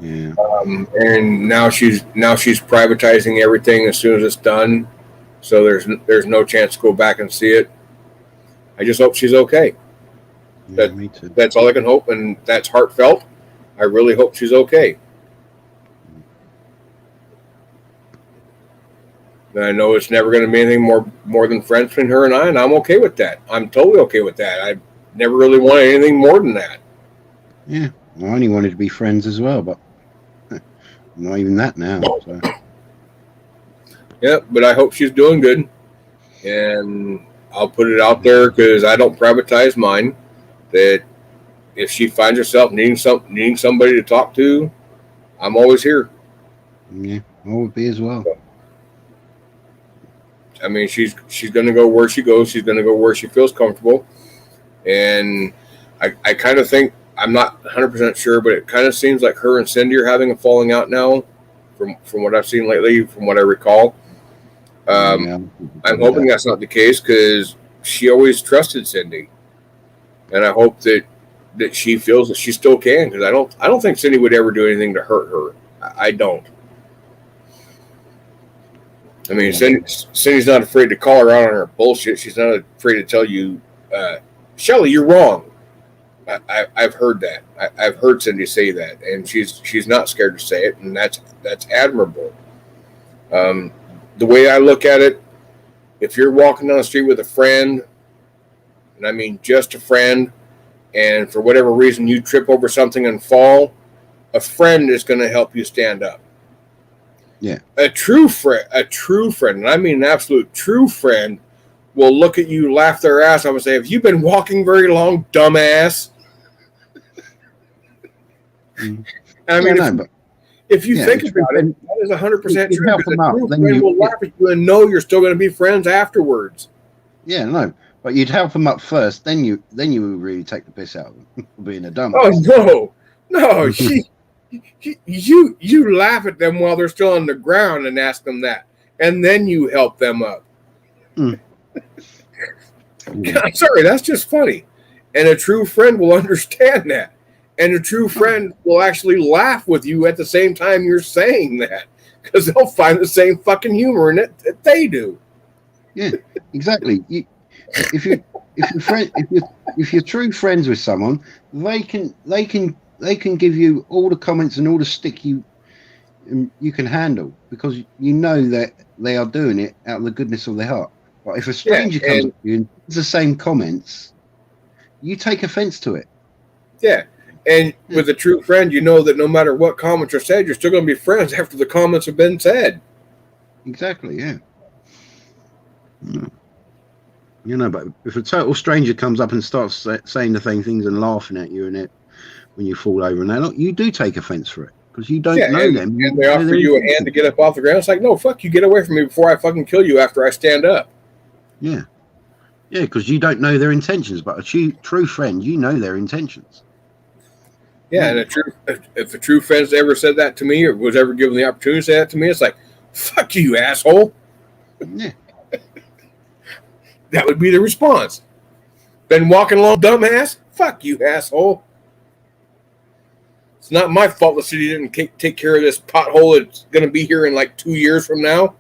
Yeah. And now she's privatizing everything as soon as it's done. So there's no chance to go back and see it. I just hope she's okay. Yeah, me too. That's all I can hope, and that's heartfelt. I really hope she's okay. And I know it's never going to be anything more than friends between her and I, and I'm okay with that. I'm totally okay with that. I never really wanted anything more than that. Yeah, I only wanted to be friends as well, but not even that now. So. Yeah, but I hope she's doing good, and I'll put it out there because I don't privatize mine. That if she finds herself needing somebody to talk to, I'm always here. Yeah, I would be as well. I mean, she's going to go where she goes. She's going to go where she feels comfortable. And I kind of think, I'm not 100% sure, but it kind of seems like her and Cindy are having a falling out now from what I've seen lately, from what I recall. I'm hoping that's not the case because she always trusted Cindy. And I hope that she feels that she still can, because I don't think Cindy would ever do anything to hurt her. I don't. I mean, Cindy's not afraid to call her out on her bullshit. She's not afraid to tell you, Shelly, you're wrong. I've heard that. I've heard Cindy say that, and she's not scared to say it, and that's admirable. The way I look at it, if you're walking down the street with a friend, and I mean just a friend, and for whatever reason you trip over something and fall, a friend is going to help you stand up. Yeah. A true friend, and I mean an absolute true friend, will look at you, laugh their ass off, and say, "Have you been walking very long, dumbass?" I mean, if you think about it, that is 100% true. Because a true friend will laugh at you and know you're still going to be friends afterwards. Yeah, no, but you'd help them up first, then you would really take the piss out of them for being a dumbass. Oh no, you laugh at them while they're still on the ground and ask them that, and then you help them up. I'm sorry, that's just funny. And a true friend will understand that. And a true friend will actually laugh with you at the same time you're saying that, because they'll find the same fucking humor in it that they do. Yeah, exactly. If you're true friends with someone, they can give you all the comments and all the stick you can handle, because you know that they are doing it out of the goodness of their heart. But if a stranger comes up to you and does the same comments, you take offense to it. Yeah. And with a true friend, you know that no matter what comments are said, you're still going to be friends after the comments have been said. Exactly, yeah. You know, but if a total stranger comes up and starts saying the same things and laughing at you and it when you fall over and that, you do take offense for it, because you don't know them. And they offer you a hand to get up off the ground. It's like, no, fuck you, get away from me before I fucking kill you after I stand up. Yeah. Yeah, because you don't know their intentions, but a true friend, you know their intentions. Yeah, and if a true friend's ever said that to me or was ever given the opportunity to say that to me, it's like, fuck you, asshole. Yeah. That would be the response. Been walking along, dumbass? Fuck you, asshole. It's not my fault the city didn't take care of this pothole that's going to be here in like 2 years from now.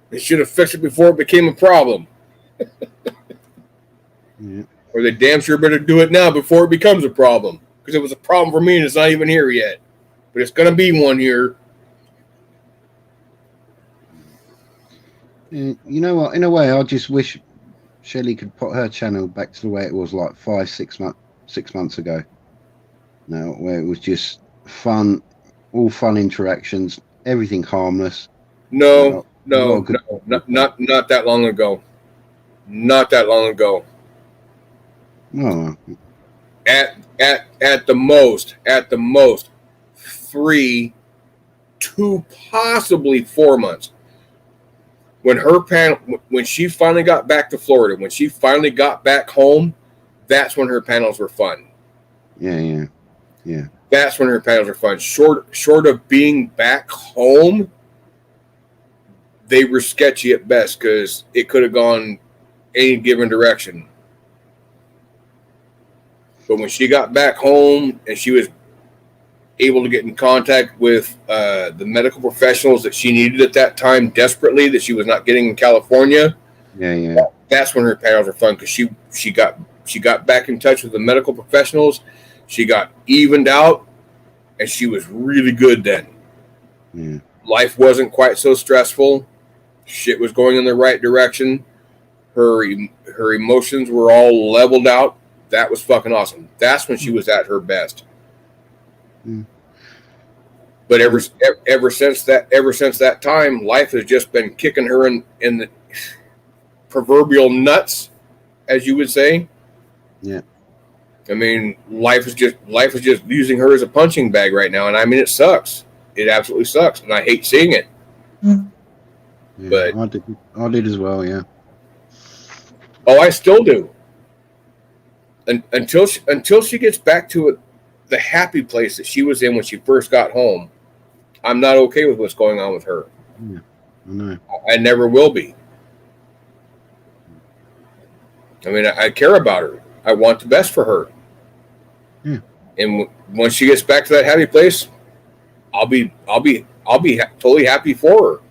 They should have fixed it before it became a problem. Yeah. Or they damn sure better do it now before it becomes a problem. Because it was a problem for me and it's not even here yet. But it's going to be one here. You know what? In a way, I just wish Shelley could put her channel back to the way it was like 6 months ago. Now, where it was just fun, all fun interactions, everything harmless. No, not that long ago. Not that long ago. Oh. At the most 3 to possibly 4 months. When she finally got back to Florida, when she finally got back home, that's when her panels were fun. Yeah. That's when her panels were fun. Short of being back home, they were sketchy at best because it could have gone any given direction. But when she got back home and she was able to get in contact with the medical professionals that she needed at that time desperately, that she was not getting in California. Yeah. That's when her panels were fun because she got back in touch with the medical professionals. She got evened out, and she was really good then. Yeah. Life wasn't quite so stressful. Shit was going in the right direction. Her emotions were all leveled out. That was fucking awesome. That's when she was at her best. Mm. But ever since that time, life has just been kicking her in the proverbial nuts, as you would say. Yeah. I mean, life is just using her as a punching bag right now, and I mean, it sucks. It absolutely sucks, and I hate seeing it. Yeah, but I did as well. Yeah. Oh, I still do. Until she gets back to the happy place that she was in when she first got home, I'm not okay with what's going on with her. Yeah, I know. I never will be. I mean, I care about her. I want the best for her. Yeah. And once she gets back to that happy place, I'll be totally happy for her.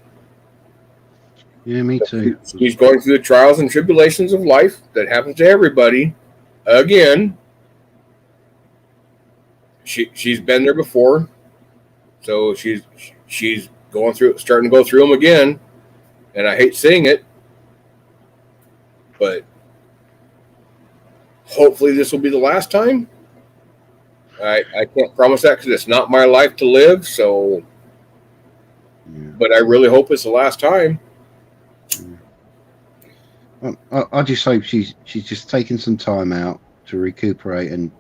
Yeah, me too. She's going through the trials and tribulations of life that happens to everybody. Again, she's been there before, so she's starting to go through them again, and I hate seeing it, but hopefully this will be the last time. I can't promise that because it's not my life to live, so. Yeah. But I really hope it's the last time. I just hope she's just taking some time out to recuperate and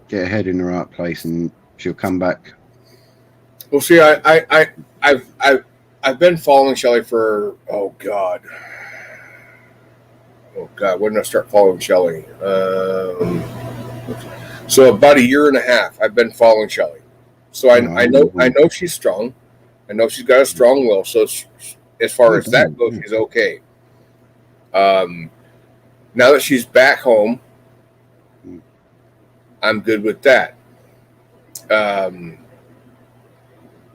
get her head in the right place, and she'll come back. Well, see, I've been following Shelley for oh god, when did I start following Shelley? So about 1.5 years, I've been following Shelley. So I know she's strong. I know she's got a strong will. So as far as that goes, she's okay. Now that she's back home, I'm good with that.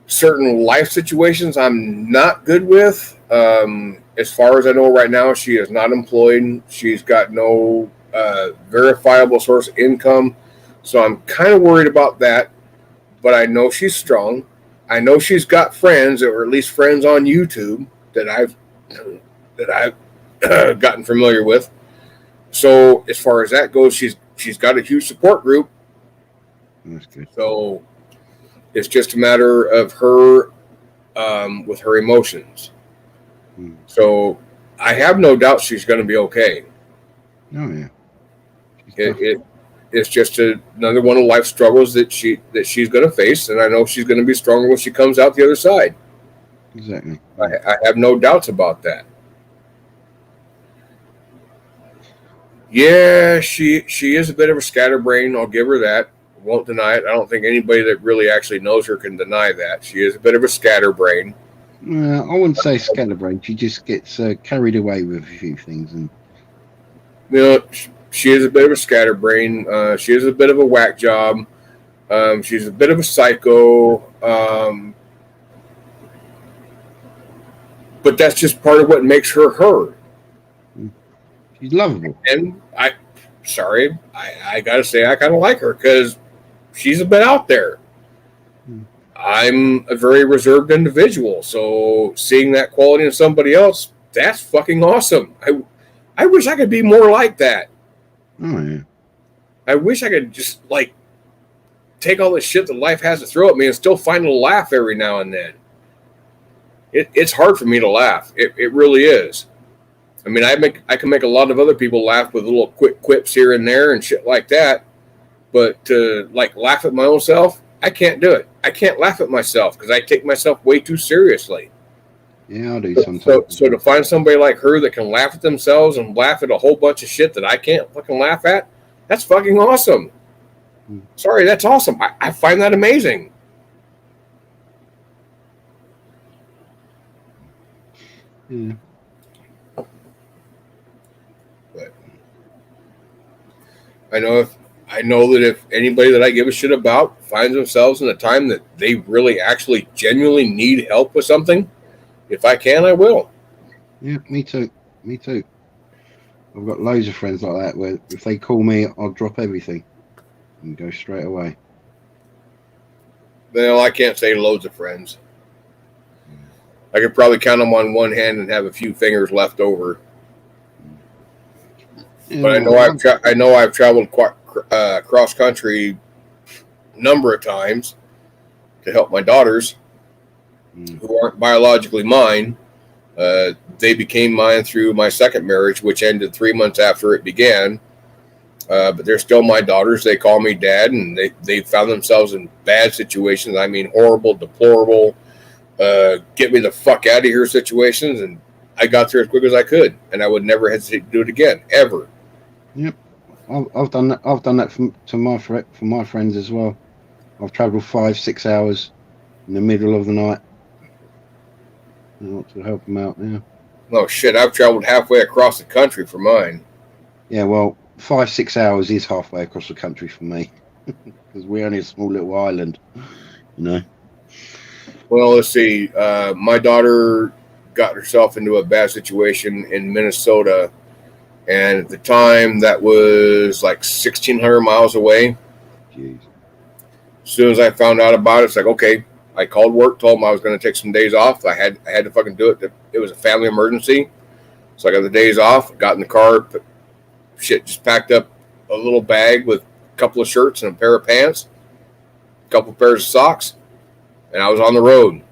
Certain life situations I'm not good with. As far as I know right now, she is not employed. She's got no verifiable source of income. So I'm kind of worried about that. But I know she's strong. I know she's got friends, or at least friends on YouTube that I've gotten familiar with. So as far as that goes, she's got a huge support group. That's good. So it's just a matter of her with her emotions. So I have no doubt she's going to be okay. Oh yeah. It's just another one of life's struggles that she's going to face, and I know she's going to be stronger when she comes out the other side. Exactly. I have no doubts about that. Yeah, she is a bit of a scatterbrain. I'll give her that. Won't deny it. I don't think anybody that really actually knows her can deny that. She is a bit of a scatterbrain. I wouldn't say scatterbrain. She just gets carried away with a few things, and You know, she is a bit of a scatterbrain. She is a bit of a whack job. She's a bit of a psycho. But that's just part of what makes her her. she's lovable. And I gotta say, I kind of like her because she's a bit out there. Hmm. I'm a very reserved individual, so seeing that quality in somebody else, that's fucking awesome. I wish I could be more like that. Oh yeah. I wish I could just like take all the shit that life has to throw at me and still find a laugh every now and then. It's hard for me to laugh. It really is. I mean, I can make a lot of other people laugh with little quick quips here and there and shit like that, but to like laugh at my own self, I can't do it. I can't laugh at myself because I take myself way too seriously. Yeah, I do So, sometimes. so to find somebody like her that can laugh at themselves and laugh at a whole bunch of shit that I can't fucking laugh at, that's fucking awesome. Hmm. Sorry, that's awesome. I find that amazing. Yeah. But I know that if anybody that I give a shit about finds themselves in a time that they really actually genuinely need help with something, if I can, I will. Yeah, me too. Me too. I've got loads of friends like that where if they call me, I'll drop everything and go straight away. Well, I can't say loads of friends. I could probably count them on one hand and have a few fingers left over. Yeah, But I know I've traveled quite cross country a number of times to help my daughters who aren't biologically mine. They became mine through my second marriage, which ended 3 months after it began. But they're still my daughters. They call me dad, and they found themselves in bad situations. I mean, horrible, deplorable, get me the fuck out of here situations. And I got there as quick as I could, and I would never hesitate to do it again, ever. Yep, I've done that. I've done that for my friends as well. I've travelled 5-6 hours in the middle of the night. To help them out. Yeah. Oh shit! I've traveled halfway across the country for mine. Yeah, well, 5-6 hours is halfway across the country for me because we're only a small little island, you know. Well, let's see. My daughter got herself into a bad situation in Minnesota, and at the time that was like 1,600 miles away. Jeez. As soon as I found out about it, it's like, okay. I called work, told them I was going to take some days off. I had to fucking do it. It was a family emergency, so I got the days off. Got in the car, just packed up a little bag with a couple of shirts and a pair of pants, a couple of pairs of socks, and I was on the road.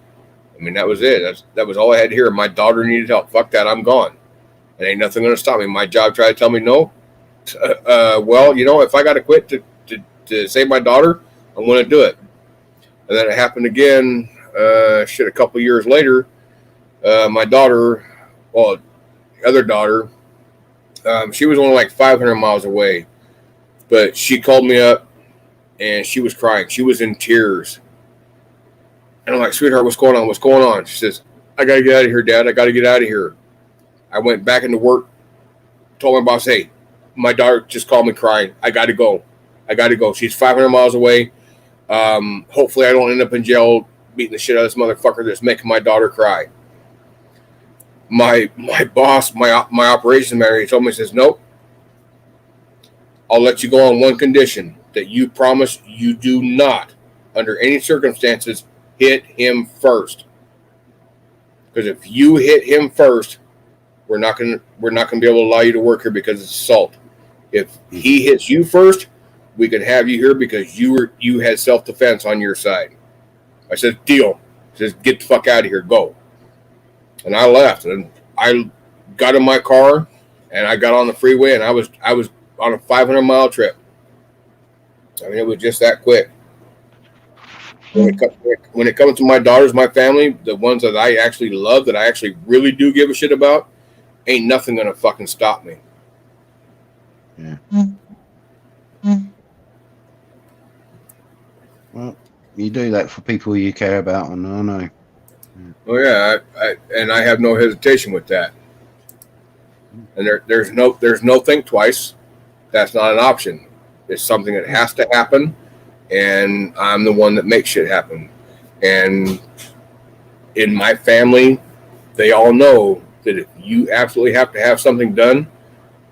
I mean, that was it. That was all I had to hear. My daughter needed help. Fuck that, I'm gone. And ain't nothing going to stop me. My job tried to tell me no. Well, if I got to quit to save my daughter, I'm going to do it. And then it happened again, a couple of years later. My daughter, the other daughter, she was only like 500 miles away. But she called me up, and she was crying. She was in tears. And I'm like, sweetheart, what's going on? What's going on? She says, I got to get out of here, Dad. I got to get out of here. I went back into work, told my boss, hey, my daughter just called me crying. I got to go. She's 500 miles away. Hopefully I don't end up in jail beating the shit out of this motherfucker that's making my daughter cry. My boss, my operations manager, told me, says, nope. I'll let you go on one condition, that you promise you do not, under any circumstances, hit him first. Because if you hit him first, we're not gonna be able to allow you to work here because it's assault. If he hits you first, we could have you here because you had self-defense on your side. I said, deal. He says, get the fuck out of here. Go. And I left. And I got in my car, and I got on the freeway, and I was on a 500-mile trip. I mean, it was just that quick. When it comes to my daughters, my family, the ones that I actually love, that I actually really do give a shit about, ain't nothing going to fucking stop me. Yeah. Well, you do that for people you care about, and I know. Oh yeah, I have no hesitation with that. And there's no think twice. That's not an option. It's something that has to happen, and I'm the one that makes shit happen. And in my family, they all know that if you absolutely have to have something done,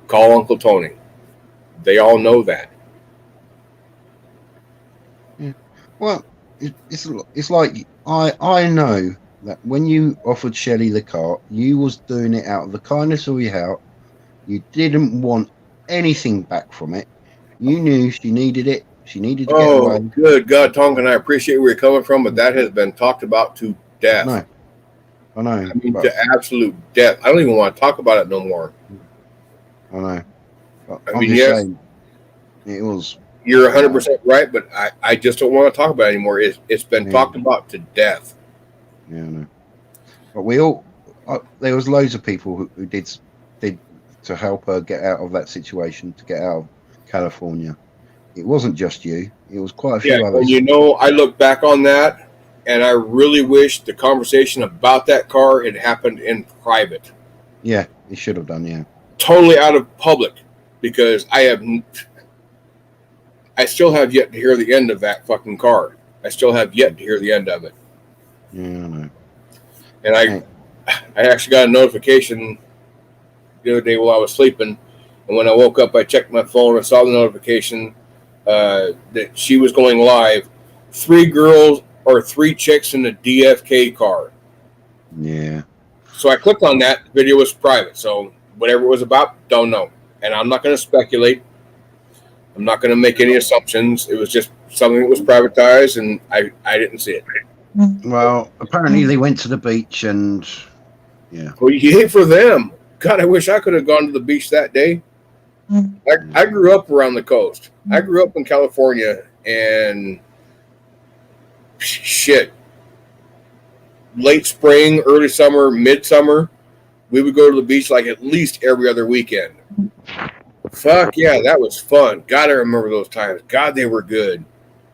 call Uncle Tony. They all know that. Yeah. Well, it's like I know that when you offered Shelley the cart, you was doing it out of the kindness of your heart. You didn't want anything back from it. You knew she needed it. She needed to get Oh, away. good God, Tonkin, I appreciate where you're coming from, but that has been talked about to death. No, I know. I mean, to absolute death. I don't even want to talk about it no more. I know. But I I'm mean, just yes, saying, it was. you're 100% right, but I just don't want to talk about it anymore. It's been talked about to death. Yeah, I know. But we all, there was loads of people who did to help her get out of that situation, to get out of California. It wasn't just you. It was quite a few Yeah, others. and you know, I look back on that, and I really wish the conversation about that car had happened in private. Yeah, it should have done. Yeah. Totally out of public, because I still have yet to hear the end of that fucking car. I still have yet to hear the end of it. Yeah, I know. And I actually got a notification the other day while I was sleeping, and when I woke up, I checked my phone and saw the notification that she was going live. 3 girls or 3 chicks in a DFK car. Yeah. So I clicked on that. The video was private, so whatever it was about, don't know. And I'm not going to speculate. I'm not going to make any assumptions. It was just something that was privatized, and I didn't see it. Well, apparently they went to the beach and yeah. Well, yay for them. God, I wish I could have gone to the beach that day. I grew up around the coast. I grew up in California, and shit, late spring, early summer, midsummer, we would go to the beach like at least every other weekend. Fuck yeah, that was fun. God, I remember those times. God, they were good.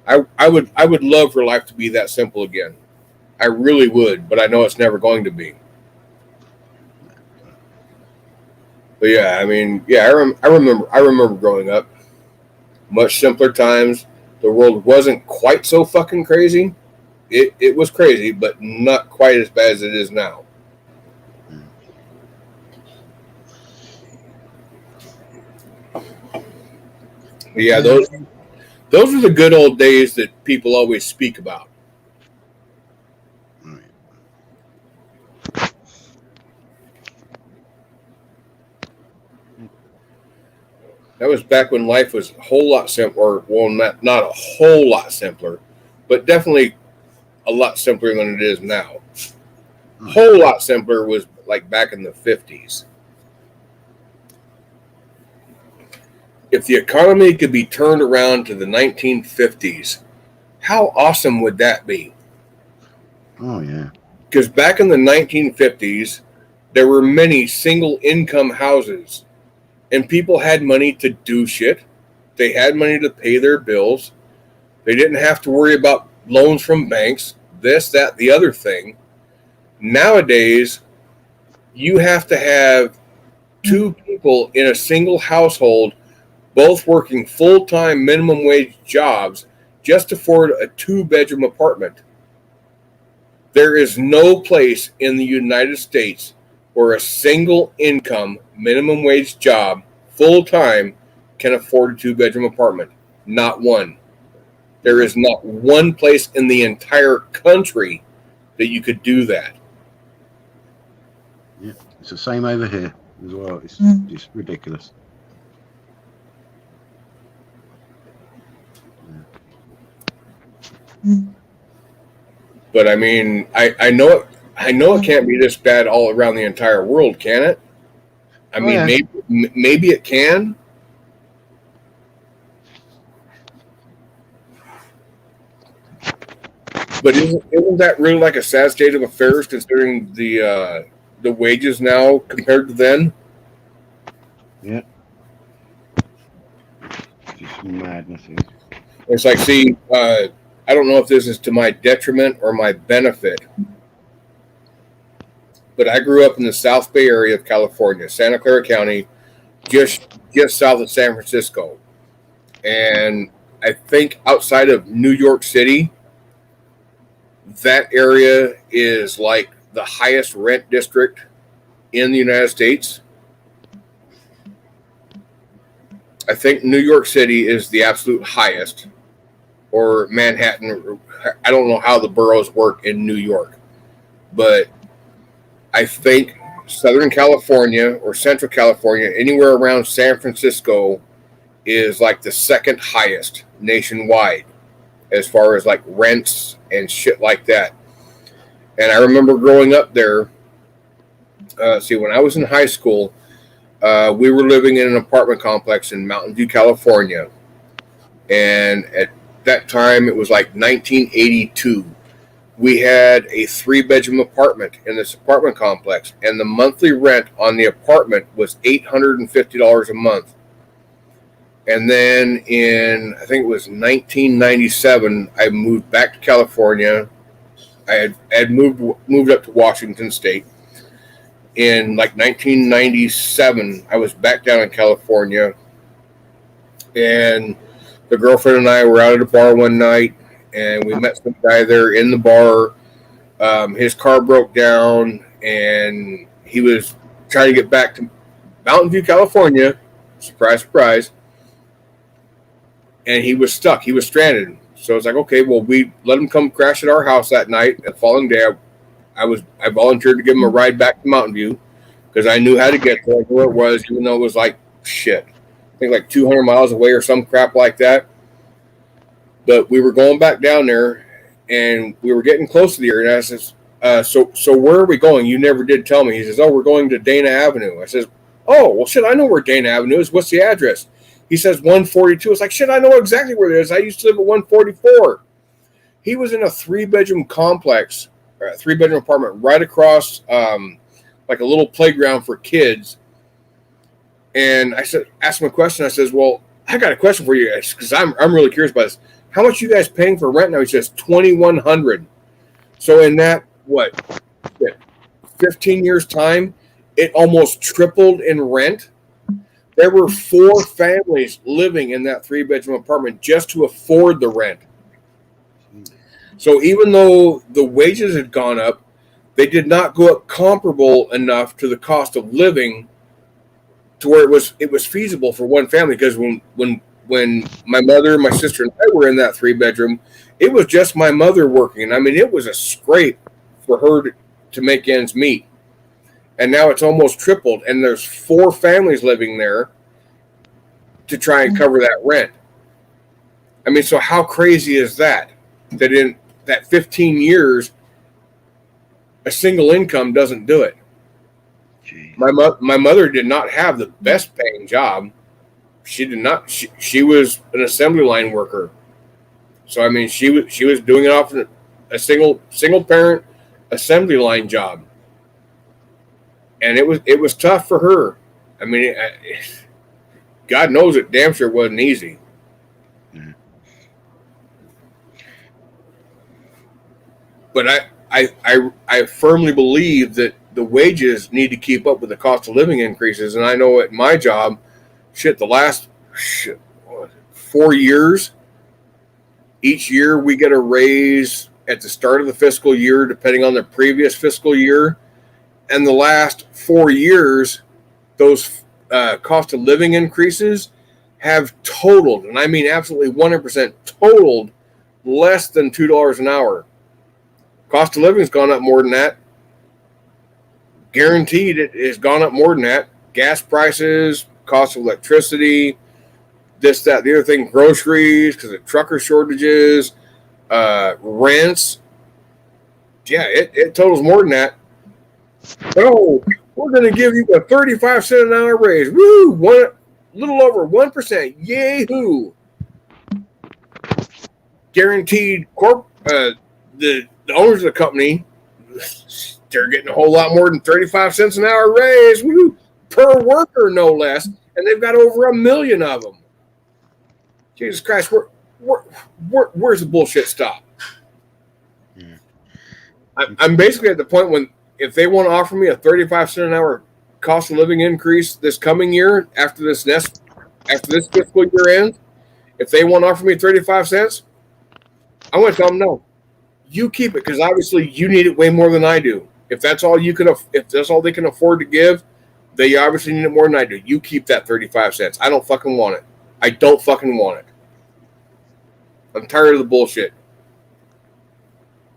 I would love for life to be that simple again. I really would, but I know it's never going to be. But yeah, I mean, yeah, I remember growing up. Much simpler times. The world wasn't quite so fucking crazy. It was crazy, but not quite as bad as it is now. But yeah, those are the good old days that people always speak about. That was back when life was a whole lot simpler. Well, not a whole lot simpler, but definitely a lot simpler than it is now. A whole lot simpler was like back in the 50s. If the economy could be turned around to the 1950s, how awesome would that be? Oh, yeah. Because back in the 1950s, there were many single income houses, and people had money to do shit. They had money to pay their bills. They didn't have to worry about loans from banks, this, that, the other thing. Nowadays, you have to have 2 people in a single household, both working full-time minimum wage jobs, just to afford a 2-bedroom apartment. There is no place in the United States where a single income minimum wage job full-time can afford a 2-bedroom apartment. Not one. There is not one place in the entire country that you could do that. Yeah, it's the same over here as well. It's just ridiculous. But I mean, I know it can't be this bad all around the entire world, can it? I mean, yeah. maybe it can. But isn't that really like a sad state of affairs, considering the wages now compared to then? Yeah. Just madness. It's like, see, I don't know if this is to my detriment or my benefit, but I grew up in the South Bay area of California, Santa Clara County, just south of San Francisco. And I think outside of New York City, that area is like the highest rent district in the United States. I think New York City is the absolute highest, or Manhattan. I don't know how the boroughs work in New York, but I think Southern California or Central California, anywhere around San Francisco, is like the second highest nationwide as far as like rents and shit like that. And I remember growing up there. When I was in high school, we were living in an apartment complex in Mountain View, California. And at that time, it was like 1982. We had a 3-bedroom apartment in this apartment complex, and the monthly rent on the apartment was $850 a month. And then in, I think it was 1997, I moved back to California. I had moved up to Washington State. In like 1997, I was back down in California, and the girlfriend and I were out at a bar one night, and we met some guy there in the bar. His car broke down, and he was trying to get back to Mountain View, California. Surprise, surprise. And he was stuck. He was stranded. So it's like, okay, well, we let him come crash at our house that night. The following day, I volunteered to give him a ride back to Mountain View because I knew how to get there, where it was, even though it was like shit. I think like 200 miles away or some crap like that. But we were going back down there, and we were getting close to the area. And I says, so where are we going? You never did tell me. He says, oh, we're going to Dana Avenue. I says, oh, well, shit, I know where Dana Avenue is. What's the address? He says 142. It's like, shit, I know exactly where it is. I used to live at 144. He was in a 3-bedroom complex, or a 3-bedroom apartment right across like a little playground for kids. And I said, asked him a question. I says, well, I got a question for you guys because I'm really curious about this. How much you guys paying for rent now? He says $2,100. So in that, 15 years time, it almost tripled in rent. There were 4 families living in that 3-bedroom apartment just to afford the rent. So even though the wages had gone up, they did not go up comparable enough to the cost of living to where it was feasible for one family. Because when my mother, my sister, and I were in that 3-bedroom, it was just my mother working. I mean, it was a scrape for her to make ends meet. And now it's almost tripled, and there's 4 families living there to try and cover that rent. I mean, so how crazy is that? That in that 15 years, a single income doesn't do it. Jeez. My mother did not have the best paying job. She did not. She was an assembly line worker. So I mean, she was doing it off a single parent assembly line job, and it was tough for her. I mean, God knows it damn sure wasn't easy. Mm. But I firmly believe that the wages need to keep up with the cost of living increases. And I know at my job, the last 4 years, each year we get a raise at the start of the fiscal year, depending on the previous fiscal year. And the last 4 years, those cost of living increases have totaled, and I mean absolutely 100% totaled, less than $2 an hour. Cost of living has gone up more than that. Guaranteed it has gone up more than that. Gas prices, cost of electricity, this, that, the other thing, groceries, because of trucker shortages, rents. Yeah, it totals more than that. Oh, we're going to give you a 35-cent an hour raise. Woo! Little over 1%. Yay-hoo! Guaranteed the owners of the company, they're getting a whole lot more than 35 cents an hour raise, woo, per worker, no less. And they've got over 1 million of them. Jesus Christ, where's the bullshit stop? Yeah. I'm basically at the point when if they want to offer me a 35 cent an hour cost of living increase this coming year after this fiscal year ends, if they want to offer me 35 cents, I'm going to tell them no. You keep it because obviously you need it way more than I do. If that's all they can afford to give, they obviously need it more than I do. You keep that 35 cents. I don't fucking want it. I don't fucking want it. I'm tired of the bullshit.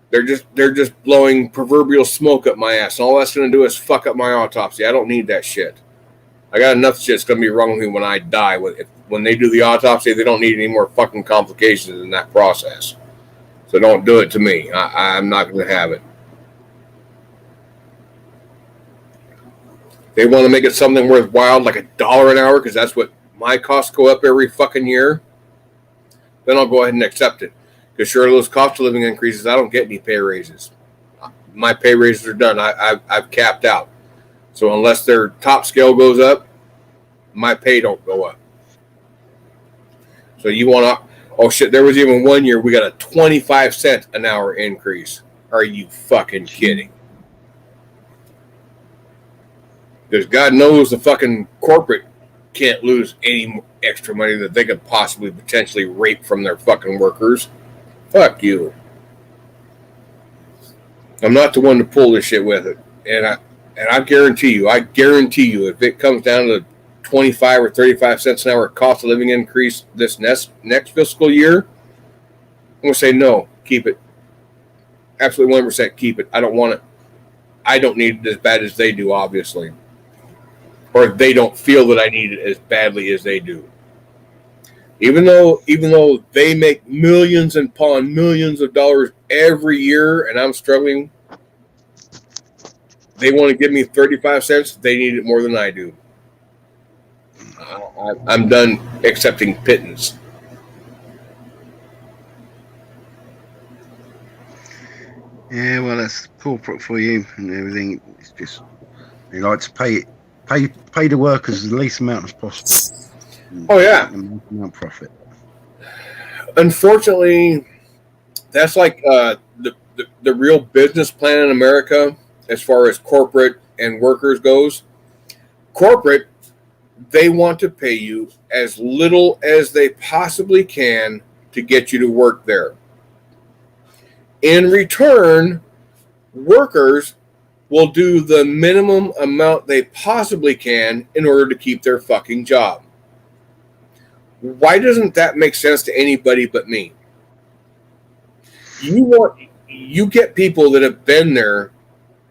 They're just blowing proverbial smoke up my ass, and all that's going to do is fuck up my autopsy. I don't need that shit. I got enough shit that's going to be wrong with me when I die. When they do the autopsy, they don't need any more fucking complications in that process. So don't do it to me. I'm not going to have it. They want to make it something worthwhile, like $1 an hour, because that's what my costs go up every fucking year. Then I'll go ahead and accept it. Because sure, those cost of living increases, I don't get any pay raises. My pay raises are done. I've capped out. So unless their top scale goes up, my pay don't go up. So you want to... Oh, shit, there was even one year we got a 25 cent an hour increase. Are you fucking kidding? Because God knows the fucking corporate can't lose any extra money that they could possibly potentially rape from their fucking workers. Fuck you. I'm not the one to pull this shit with it. And I guarantee you, if it comes down to 25 or 35 cents an hour cost of living increase this next fiscal year, I'm going to say no, keep it. Absolutely 100% keep it. I don't want it. I don't need it as bad as they do, obviously. Or they don't feel that I need it as badly as they do. Even though they make millions upon millions of dollars every year and I'm struggling, they want to give me 35 cents, they need it more than I do. I'm done accepting pittance. Yeah, well, that's corporate for you and everything. It's just they like to pay the workers the least amount as possible. Oh yeah, amount profit. Unfortunately, that's like the real business plan in America as far as corporate and workers goes. Corporate, they want to pay you as little as they possibly can to get you to work there. In return, workers will do the minimum amount they possibly can in order to keep their fucking job. Why doesn't that make sense to anybody but me? You get people that have been there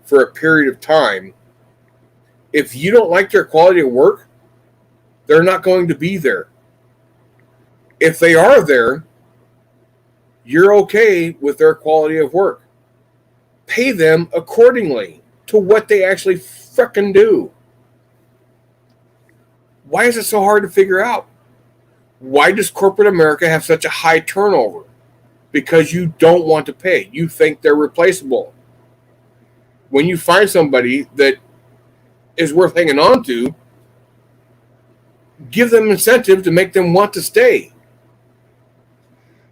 for a period of time. If you don't like their quality of work, they're not going to be there. If they are there, you're okay with their quality of work. Pay them accordingly to what they actually frickin' do. Why is it so hard to figure out? Why does corporate America have such a high turnover? Because you don't want to pay. You think they're replaceable. When you find somebody that is worth hanging on to, give them incentive to make them want to stay.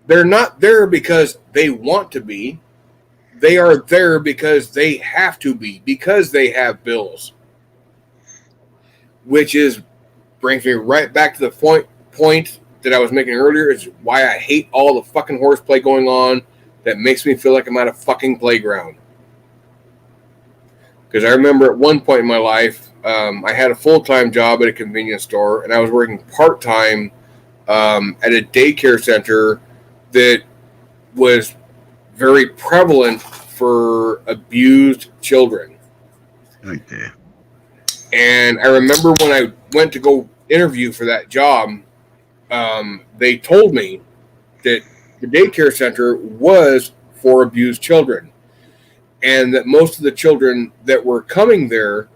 They're not there because they want to be. They are there because they have to be, because they have bills. Which brings me right back to the point that I was making earlier, is why I hate all the fucking horseplay going on that makes me feel like I'm at a fucking playground. Because I remember at one point in my life, I had a full-time job at a convenience store, and I was working part-time at a daycare center that was very prevalent for abused children. Right there. And I remember when I went to go interview for that job, they told me that the daycare center was for abused children, and that most of the children that were coming there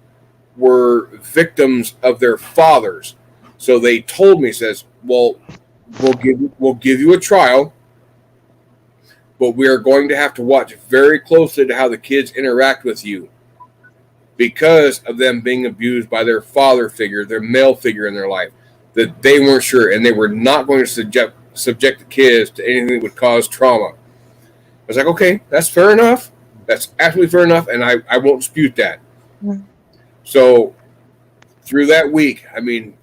were victims of their fathers. So they told me, says, well, we'll give you a trial, but we are going to have to watch very closely to how the kids interact with you because of them being abused by their father figure, their male figure in their life, that they weren't sure, and they were not going to subject the kids to anything that would cause trauma. I was like, okay, that's fair enough. That's absolutely fair enough, and I won't dispute that. Mm. So through that week, I mean,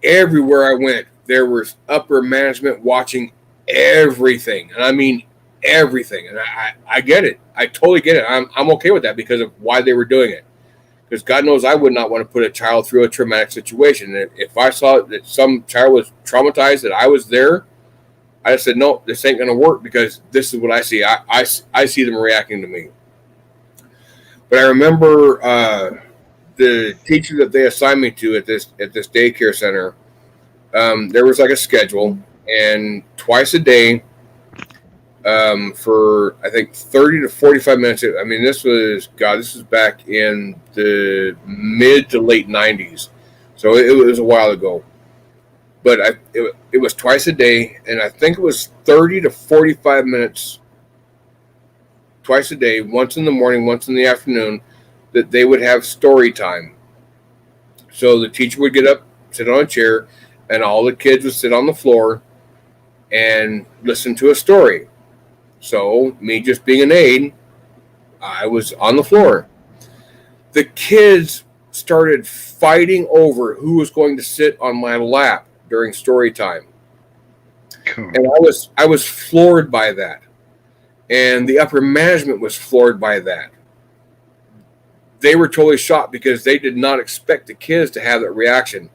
everywhere I went, there was upper management watching everything, and I mean everything. And I get it. I totally get it. I'm okay with that because of why they were doing it. Because God knows I would not want to put a child through a traumatic situation. And if I saw that some child was traumatized, that I was there, I just said, no, this ain't going to work because this is what I see. I see them reacting to me. But I remember the teacher that they assigned me to at this daycare center, there was like a schedule, and twice a day for I think 30 to 45 minutes. I mean, this was back in the mid to late 90s, so it was a while ago. But it was twice a day, and I think it was 30 to 45 minutes twice a day, once in the morning, once in the afternoon, that they would have story time. So the teacher would get up, sit on a chair, and all the kids would sit on the floor and listen to a story. So me just being an aide, I was on the floor. The kids started fighting over who was going to sit on my lap during story time. Cool. And I was floored by that. And the upper management was floored by that. They were totally shocked because they did not expect the kids to have that reaction.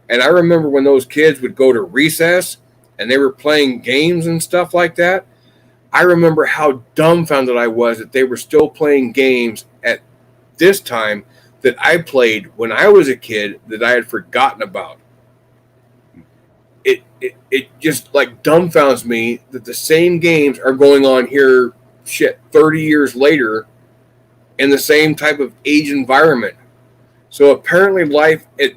And I remember when those kids would go to recess and they were playing games and stuff like that, I remember how dumbfounded I was that they were still playing games at this time that I played when I was a kid that I had forgotten about. It just like dumbfounds me that the same games are going on here 30 years later in the same type of age environment. So apparently life, at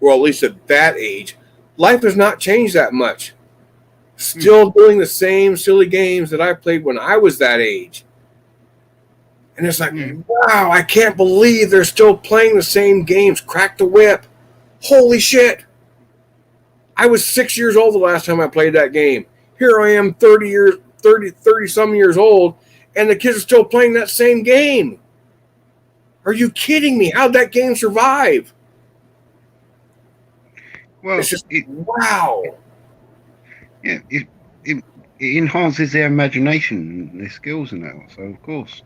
least at that age, life has not changed that much. Still doing the same silly games that I played when I was that age. And it's like, wow, I can't believe they're still playing the same games. Crack the whip. Holy shit. I was 6 years old the last time I played that game. Here I am 30 some years old, and the kids are still playing that same game. Are you kidding me? How'd that game survive? Well, it's just, wow. Yeah, it enhances their imagination and their skills and that. So, of course.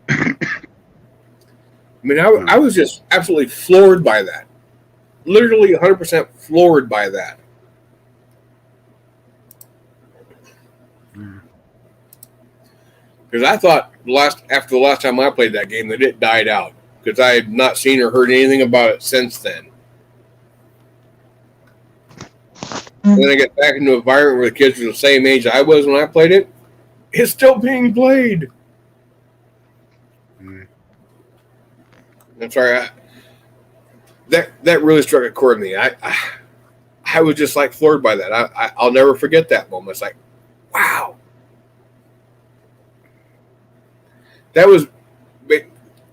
I mean, I was just absolutely floored by that. Literally 100% floored by that. Because I thought after the last time I played that game that it died out. Because I had not seen or heard anything about it since then. And then I get back into an environment where the kids were the same age I was when I played it. It's still being played. I'm sorry. That really struck a chord with me. I was just like floored by that. I'll never forget that moment. It's like, wow. That was,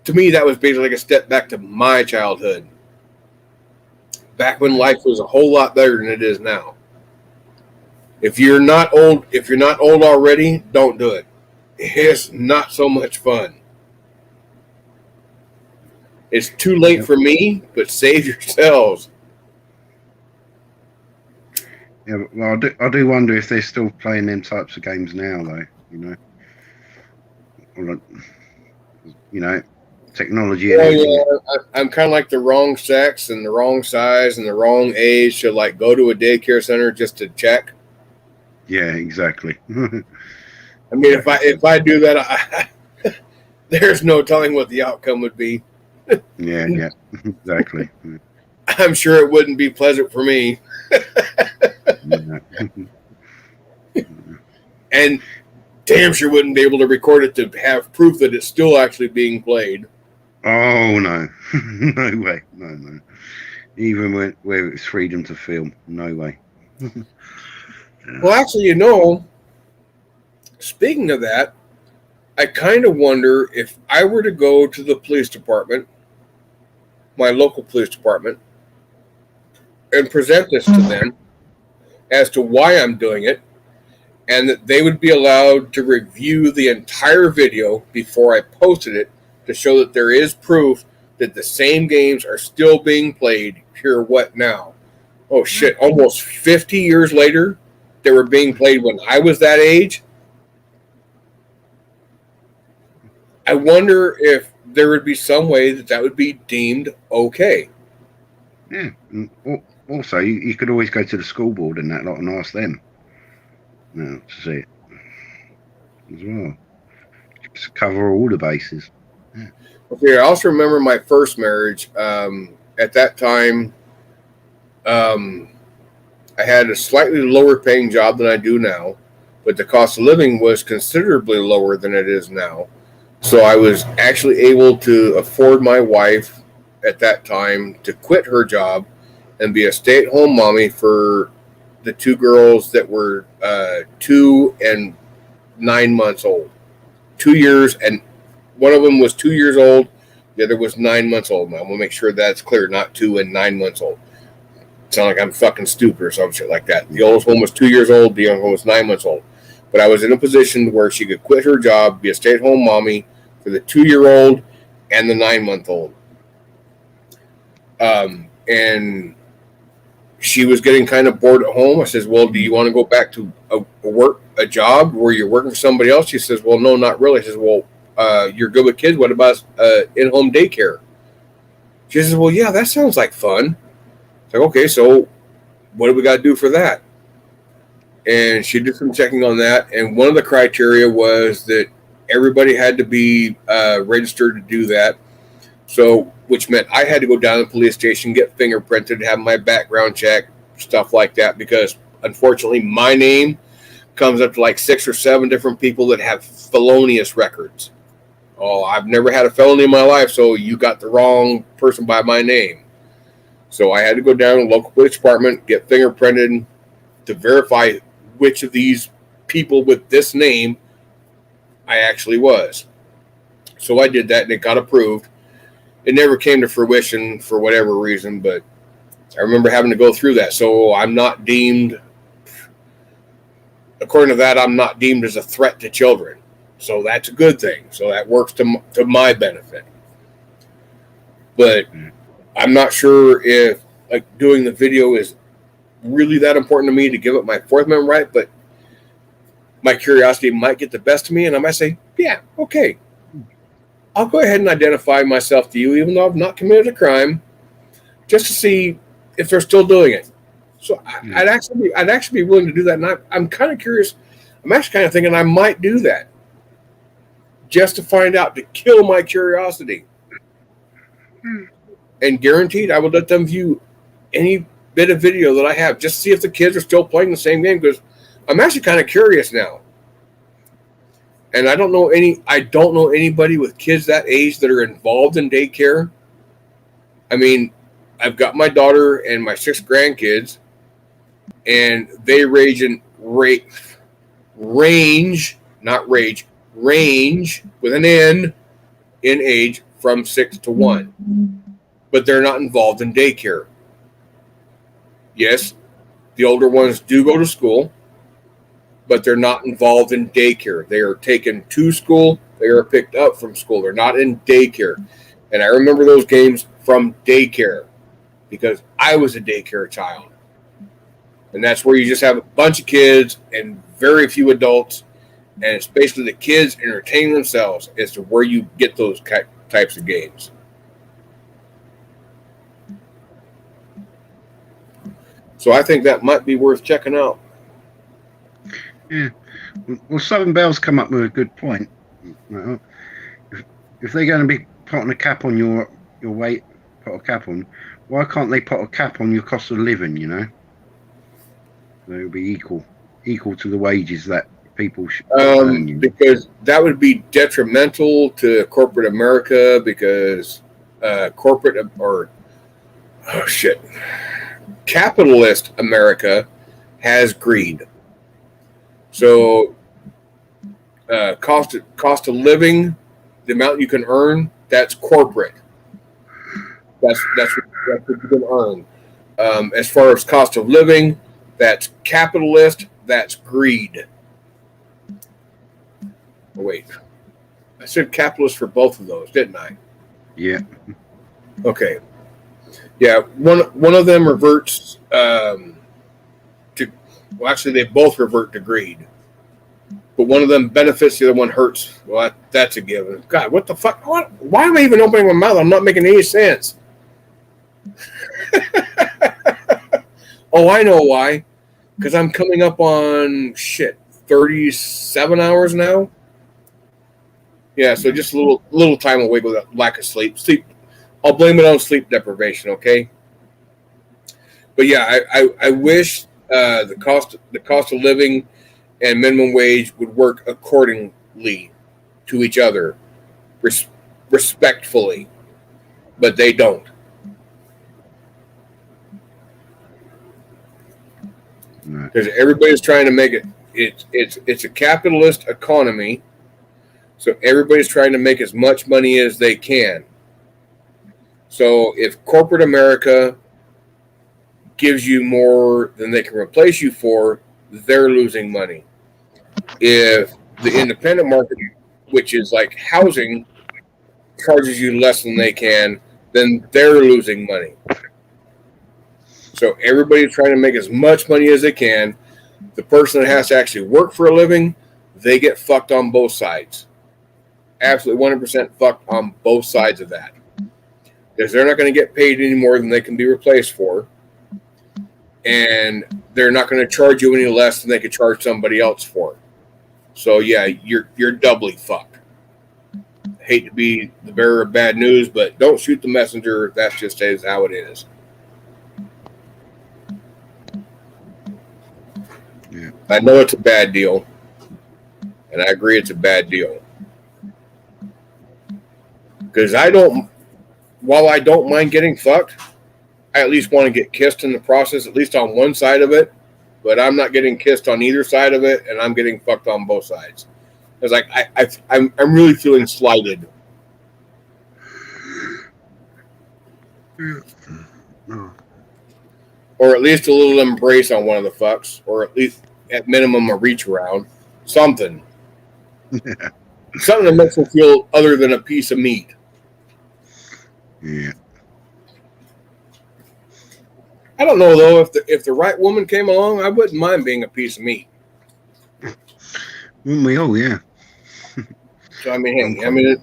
to me, that was basically like a step back to my childhood. Back when life was a whole lot better than it is now. If you're not old already, don't do it. It's not so much fun. It's too late for me, but save yourselves. Yeah, well, I do wonder if they're still playing them types of games now, though. You know, technology. And I'm kind of like the wrong sex and the wrong size and the wrong age to like go to a daycare center just to check. Yeah, exactly. I mean, if I do that, there's no telling what the outcome would be. Yeah, exactly. I'm sure it wouldn't be pleasant for me. And damn sure wouldn't be able to record it to have proof that it's still actually being played. Oh, no. No way. No. Even where it's freedom to film. No way. Well, actually, speaking of that, I kind of wonder if I were to go to the police department, my local police department, and present this to them as to why I'm doing it, and that they would be allowed to review the entire video before I posted it to show that there is proof that the same games are still being played here what now. Oh shit, almost 50 years later, they were being played when I was that age. I wonder if there would be some way that would be deemed okay. Yeah. Also, you could always go to the school board and that lot and ask them. No, to see it as well. Just cover all the bases. Yeah. Okay, I also remember my first marriage. At that time, I had a slightly lower paying job than I do now, but the cost of living was considerably lower than it is now. So I was actually able to afford my wife at that time to quit her job and be a stay-at-home mommy for the two girls that were 2 and 9 months old. 2 years, and one of them was 2 years old. The other was 9 months old. Now, we'll make sure that's clear, not 2 and 9 months old. Sound like I'm fucking stupid or some shit like that. The oldest one was 2 years old. The young one was 9 months old. But I was in a position where she could quit her job, be a stay-at-home mommy for the 2-year-old and the 9-month-old. And she was getting kind of bored at home. I says, well, do you want to go back to a job where you're working for somebody else? She says, well, no, not really. I says, well, you're good with kids. What about in-home daycare? She says, well, yeah, that sounds like fun. It's like, okay, so what do we got to do for that? And she did some checking on that. And one of the criteria was that everybody had to be registered to do that. So, which meant I had to go down to the police station, get fingerprinted, have my background check, stuff like that, because unfortunately my name comes up to like 6 or 7 different people that have felonious records. Oh, I've never had a felony in my life, so you got the wrong person by my name. So I had to go down to the local police department, get fingerprinted to verify which of these people with this name I actually was. So I did that and it got approved. It never came to fruition for whatever reason, but I remember having to go through that. So I'm not deemed, according to that, I'm not deemed as a threat to children. So that's a good thing. So that works to my benefit. But I'm not sure if like doing the video is really that important to me to give up my Fourth Amendment right, but my curiosity might get the best of me, and I might say, yeah, okay. I'll go ahead and identify myself to you, even though I've not committed a crime, just to see if they're still doing it. So I'd actually be willing to do that, and I'm kind of curious. I'm actually kind of thinking I might do that, just to find out, to kill my curiosity. And guaranteed, I would let them view any bit of video that I have, just to see if the kids are still playing the same game, because I'm actually kind of curious now. And I don't know anybody with kids that age that are involved in daycare. I mean, I've got my daughter and my 6 grandkids, and they range with an N in age from 6 to 1. But they're not involved in daycare. Yes, the older ones do go to school, but they're not involved in daycare. They are taken to school. They are picked up from school. They're not in daycare. And I remember those games from daycare because I was a daycare child. And that's where you just have a bunch of kids and very few adults. And it's basically the kids entertaining themselves as to where you get those types of games. So I think that might be worth checking out. Yeah. Well, Southern Bell's come up with a good point. If they're going to be putting a cap on your weight, put a cap on, why can't they put a cap on your cost of living, you know? So it'll be equal to the wages that people should earn, you know? Because that would be detrimental to corporate America, because capitalist America has greed. So cost of living, the amount you can earn, that's corporate. That's what you can earn. As far as cost of living, That's capitalist. That's greed. Oh, wait. I said capitalist for both of those, didn't I? Yeah. Okay. Yeah, one of them reverts to. Well, actually, they both revert to greed, but one of them benefits, the other one hurts. Well, that's a given. God, what the fuck? Why am I even opening my mouth? I'm not making any sense. Oh, I know why. Because I'm coming up on 37 hours now. Yeah, so just a little time away with lack of sleep. I'll blame it on sleep deprivation. Okay. But yeah, I wish the cost of living and minimum wage would work accordingly to each other, respectfully, but they don't. Because everybody's trying to make it. It's a capitalist economy, so everybody's trying to make as much money as they can. So if corporate America gives you more than they can replace you for, they're losing money. If the independent market, which is like housing, charges you less than they can, then they're losing money. So everybody's trying to make as much money as they can. The person that has to actually work for a living, they get fucked on both sides. Absolutely 100% fucked on both sides of that. Because they're not going to get paid any more than they can be replaced for. And they're not going to charge you any less than they could charge somebody else for. So yeah, you're doubly fucked. Hate to be the bearer of bad news, but don't shoot the messenger. That just is how it is. Yeah. I know it's a bad deal, and I agree it's a bad deal. Because while I don't mind getting fucked, I at least want to get kissed in the process, at least on one side of it. But I'm not getting kissed on either side of it, and I'm getting fucked on both sides. It's like I'm really feeling slighted. Oh. Or at least a little embrace on one of the fucks, or at least at minimum a reach around, something. Something that makes them feel other than a piece of meat. Yeah. I don't know though, if the right woman came along, I wouldn't mind being a piece of meat. Wouldn't we all? Yeah. So I mean, hey,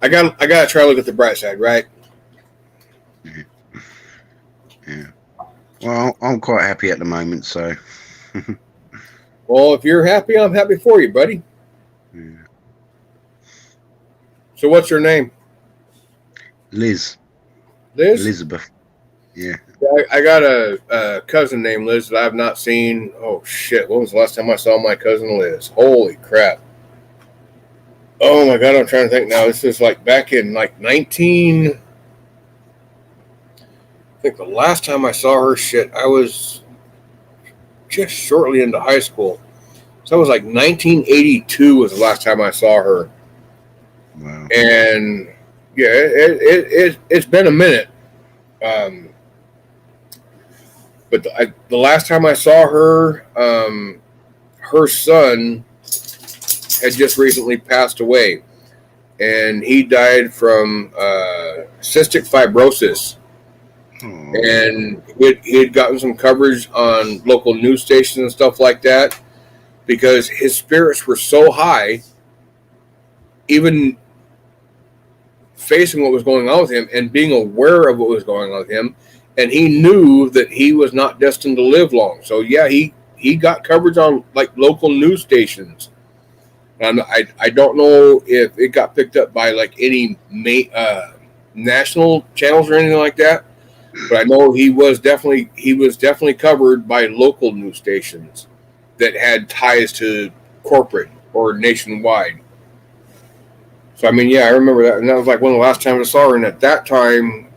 I gotta try to look at the bright side, right? Yeah. Yeah. Well, I'm quite happy at the moment, so. Well, if you're happy, I'm happy for you, buddy. Yeah. So what's your name? Liz. Liz? Elizabeth. Yeah. I got a cousin named Liz that I've not seen. Oh, shit. When was the last time I saw my cousin Liz? Holy crap. Oh, my God. I'm trying to think now. This is like back in like I think the last time I saw her, I was just shortly into high school. So it was like 1982 was the last time I saw her. Wow. And yeah, it's been a minute. But the last time I saw her, her son had just recently passed away. And he died from cystic fibrosis. Oh. And he had gotten some coverage on local news stations and stuff like that because his spirits were so high, even facing what was going on with him and being aware of what was going on with him, and he knew that he was not destined to live long. So yeah, he got coverage on like local news stations. And I don't know if it got picked up by like any national channels or anything like that. But I know he was definitely covered by local news stations that had ties to corporate or nationwide. So I mean, yeah, I remember that, and that was like one of the last times I saw her. And at that time,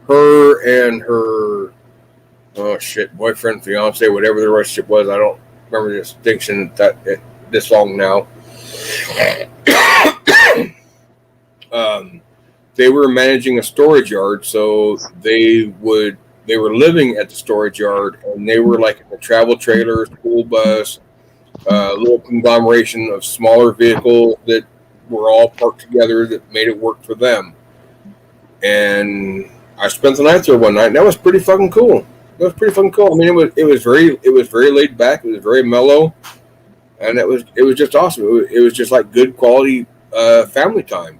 her and her boyfriend, fiance, whatever the relationship was, I don't remember the distinction this long now. They were managing a storage yard, so they would they were living at the storage yard, and they were like in a travel trailer, school bus, little conglomeration of smaller vehicles that were all parked together that made it work for them. And I spent the night there one night, and that was pretty fucking cool. It was pretty fucking cool. I mean, it was very laid back. It was very mellow, and it was just awesome. It was just like good quality family time.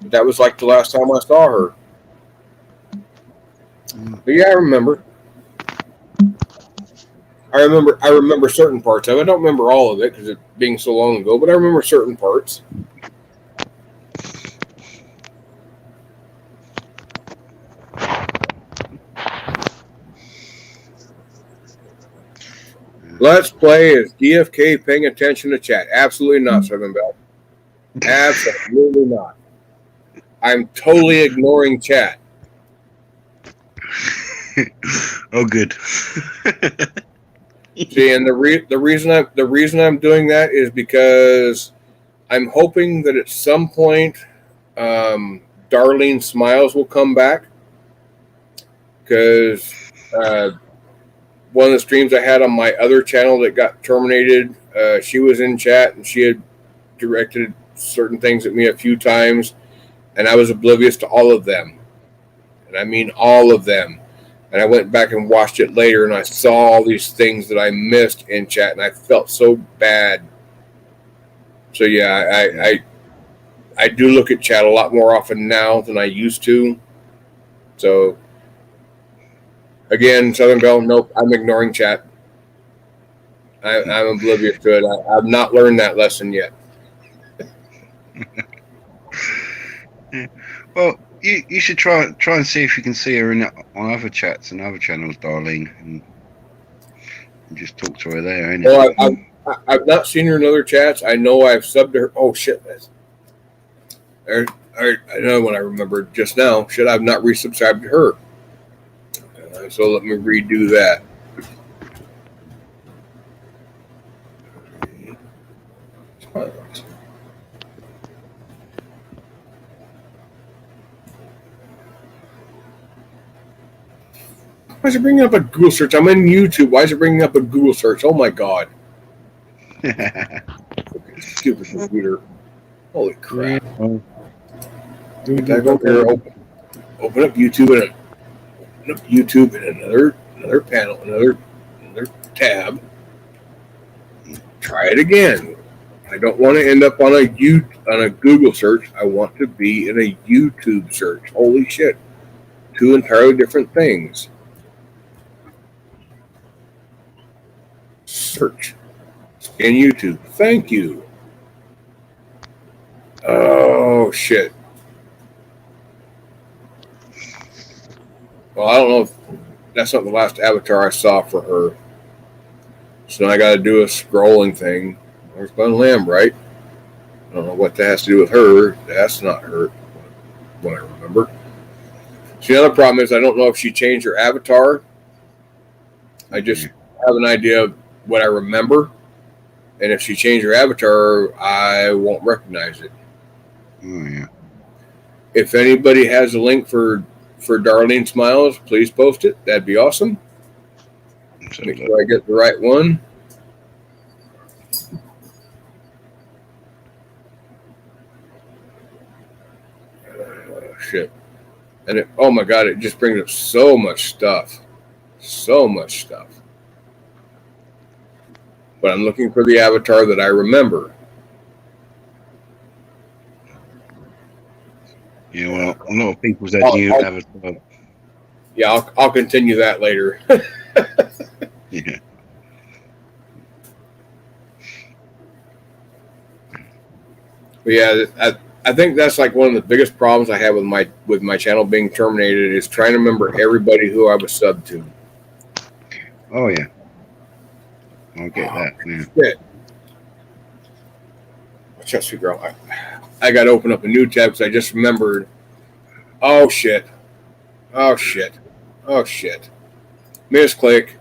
That was like the last time I saw her. But yeah, I remember. I remember certain parts of it. I don't remember all of it because it being so long ago, but I remember certain parts. Let's play is DFK paying attention to chat. Absolutely not, Southern Bell. Absolutely not. I'm totally ignoring chat. Oh, good. See, and the reason I'm doing that is because I'm hoping that at some point, Darlene Smiles will come back, because one of the streams I had on my other channel that got terminated, she was in chat and she had directed certain things at me a few times, and I was oblivious to all of them, and I mean all of them. And I went back and watched it later, and I saw all these things that I missed in chat, and I felt so bad. So yeah, I do look at chat a lot more often now than I used to. So again, Southern Belle, nope, I'm ignoring chat. I'm oblivious to it. I've not learned that lesson yet. Well, you should try and see if you can see her on other chats and other channels, Darlene, and just talk to her there. Ain't Well, I've not seen her in other chats. I know I've subbed to her. Oh shit! I know when I remembered just now. Shit, I've not resubscribed to her. So let me redo that. Why is it bringing up a Google search? I'm in YouTube. Why is it bringing up a Google search? Oh my god. Stupid computer. Holy crap. Gotta go here, open up YouTube and another panel, another tab. Try it again. I don't want to end up on a Google search. I want to be in a YouTube search. Holy shit. Two entirely different things. Search in YouTube. Thank you. Oh shit. Well, I don't know if that's not the last avatar I saw for her. So now I got to do a scrolling thing. There's Glenn Lamb, right? I don't know what that has to do with her. That's not her, what I remember. See, the other problem is I don't know if she changed her avatar. I just have an idea of what I remember. And if she changed her avatar, I won't recognize it. Oh, yeah. If anybody has a link for Darlene Smiles, please post it. That'd be awesome. Make sure I get the right one. Shit. And oh my god, it just brings up so much stuff. So much stuff. But I'm looking for the avatar that I remember. Yeah, well, a lot of people's that new avatar. Yeah, I'll continue that later. Yeah. But yeah, I think that's like one of the biggest problems I have with my channel being terminated is trying to remember everybody who I was subbed to. Oh yeah. I'll get that. Yeah. Shit. Chelsea girl, I got to open up a new tab because I just remembered. Oh shit. Oh shit. Oh shit. Misclick.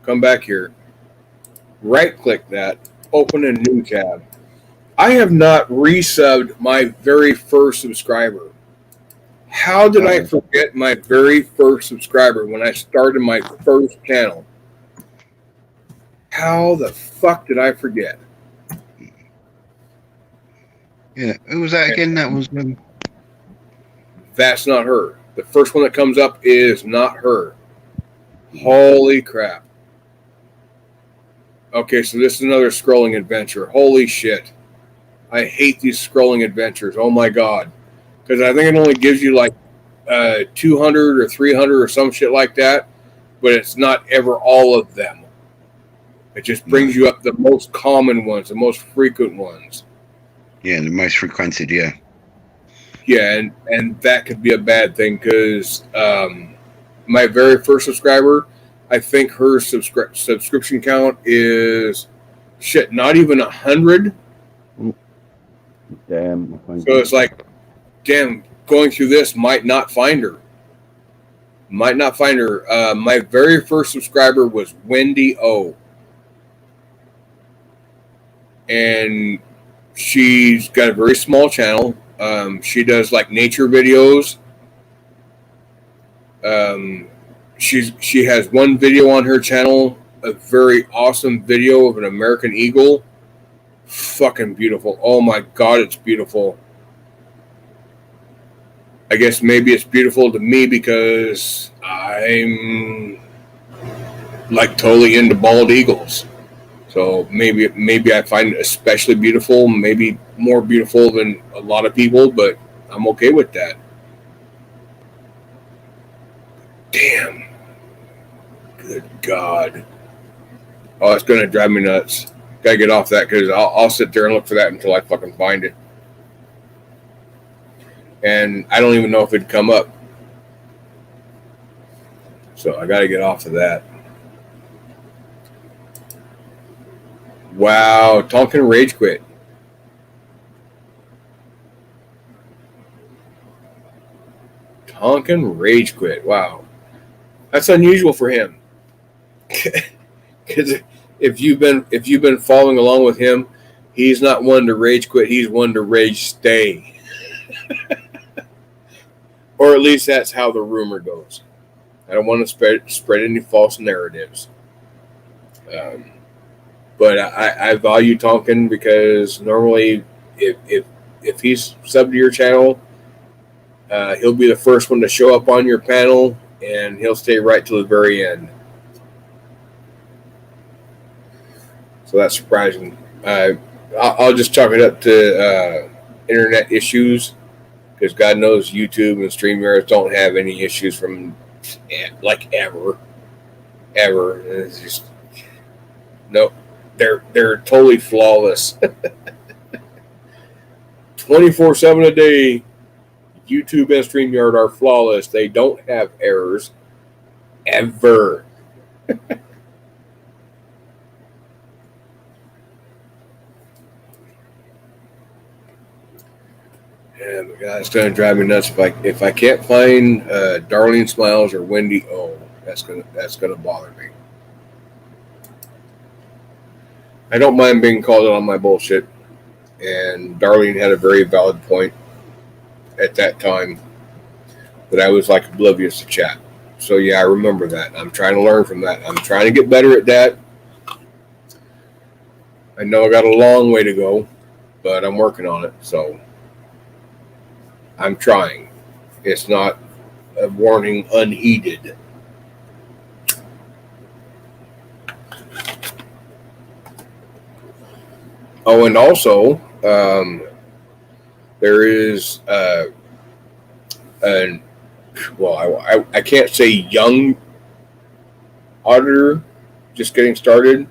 Come back here. Right click that. Open a new tab. I have not resubbed my very first subscriber. How did I forget my very first subscriber when I started my first channel? How the fuck did I forget? Yeah, who was that again? That was That's not her. The first one that comes up is not her. Holy crap. Okay, so this is another scrolling adventure. Holy shit. I hate these scrolling adventures. Oh my god. Because I think it only gives you like 200 or 300 or some shit like that, but it's not ever all of them. It just brings you up the most common ones, the most frequent ones. Yeah, the most frequented, yeah. Yeah, and that could be a bad thing because my very first subscriber, I think her subscription count is shit, not even 100. Damn. So it's like, damn, going through this might not find her. Might not find her. My very first subscriber was Wendy O. And she's got a very small channel. She does like nature videos. She has one video on her channel, a very awesome video of an American eagle. Fucking beautiful. Oh my god, it's beautiful. I guess maybe it's beautiful to me because I'm like totally into bald eagles. So maybe I find it especially beautiful, maybe more beautiful than a lot of people, but I'm okay with that. Damn. Good God. Oh, it's going to drive me nuts. Gotta get off that because I'll sit there and look for that until I fucking find it. And I don't even know if it'd come up. So I gotta get off of that. Wow, Tonkin Rage Quit. Tonkin Rage Quit. Wow. That's unusual for him. Because if you've been following along with him, he's not one to rage quit, he's one to rage stay. Or at least that's how the rumor goes. I don't want to spread any false narratives. But I value Tonkin because normally if he's subbed to your channel, he'll be the first one to show up on your panel, and he'll stay right till the very end. So that's surprising. I'll just chalk it up to internet issues, because God knows YouTube and StreamYard don't have any issues from like ever. It's just no. They're totally flawless. 24/7 a day, YouTube and StreamYard are flawless. They don't have errors ever. And God, it's going to drive me nuts if I can't find Darlene Smiles or Wendy O. That's gonna bother me. I don't mind being called out on my bullshit, and Darlene had a very valid point at that time that I was like oblivious to chat. So yeah, I remember that. I'm trying to learn from that. I'm trying to get better at that. I know I got a long way to go, but I'm working on it. So I'm trying. It's not a warning unheeded. Oh, and also, there is I can't say young auditor just getting started,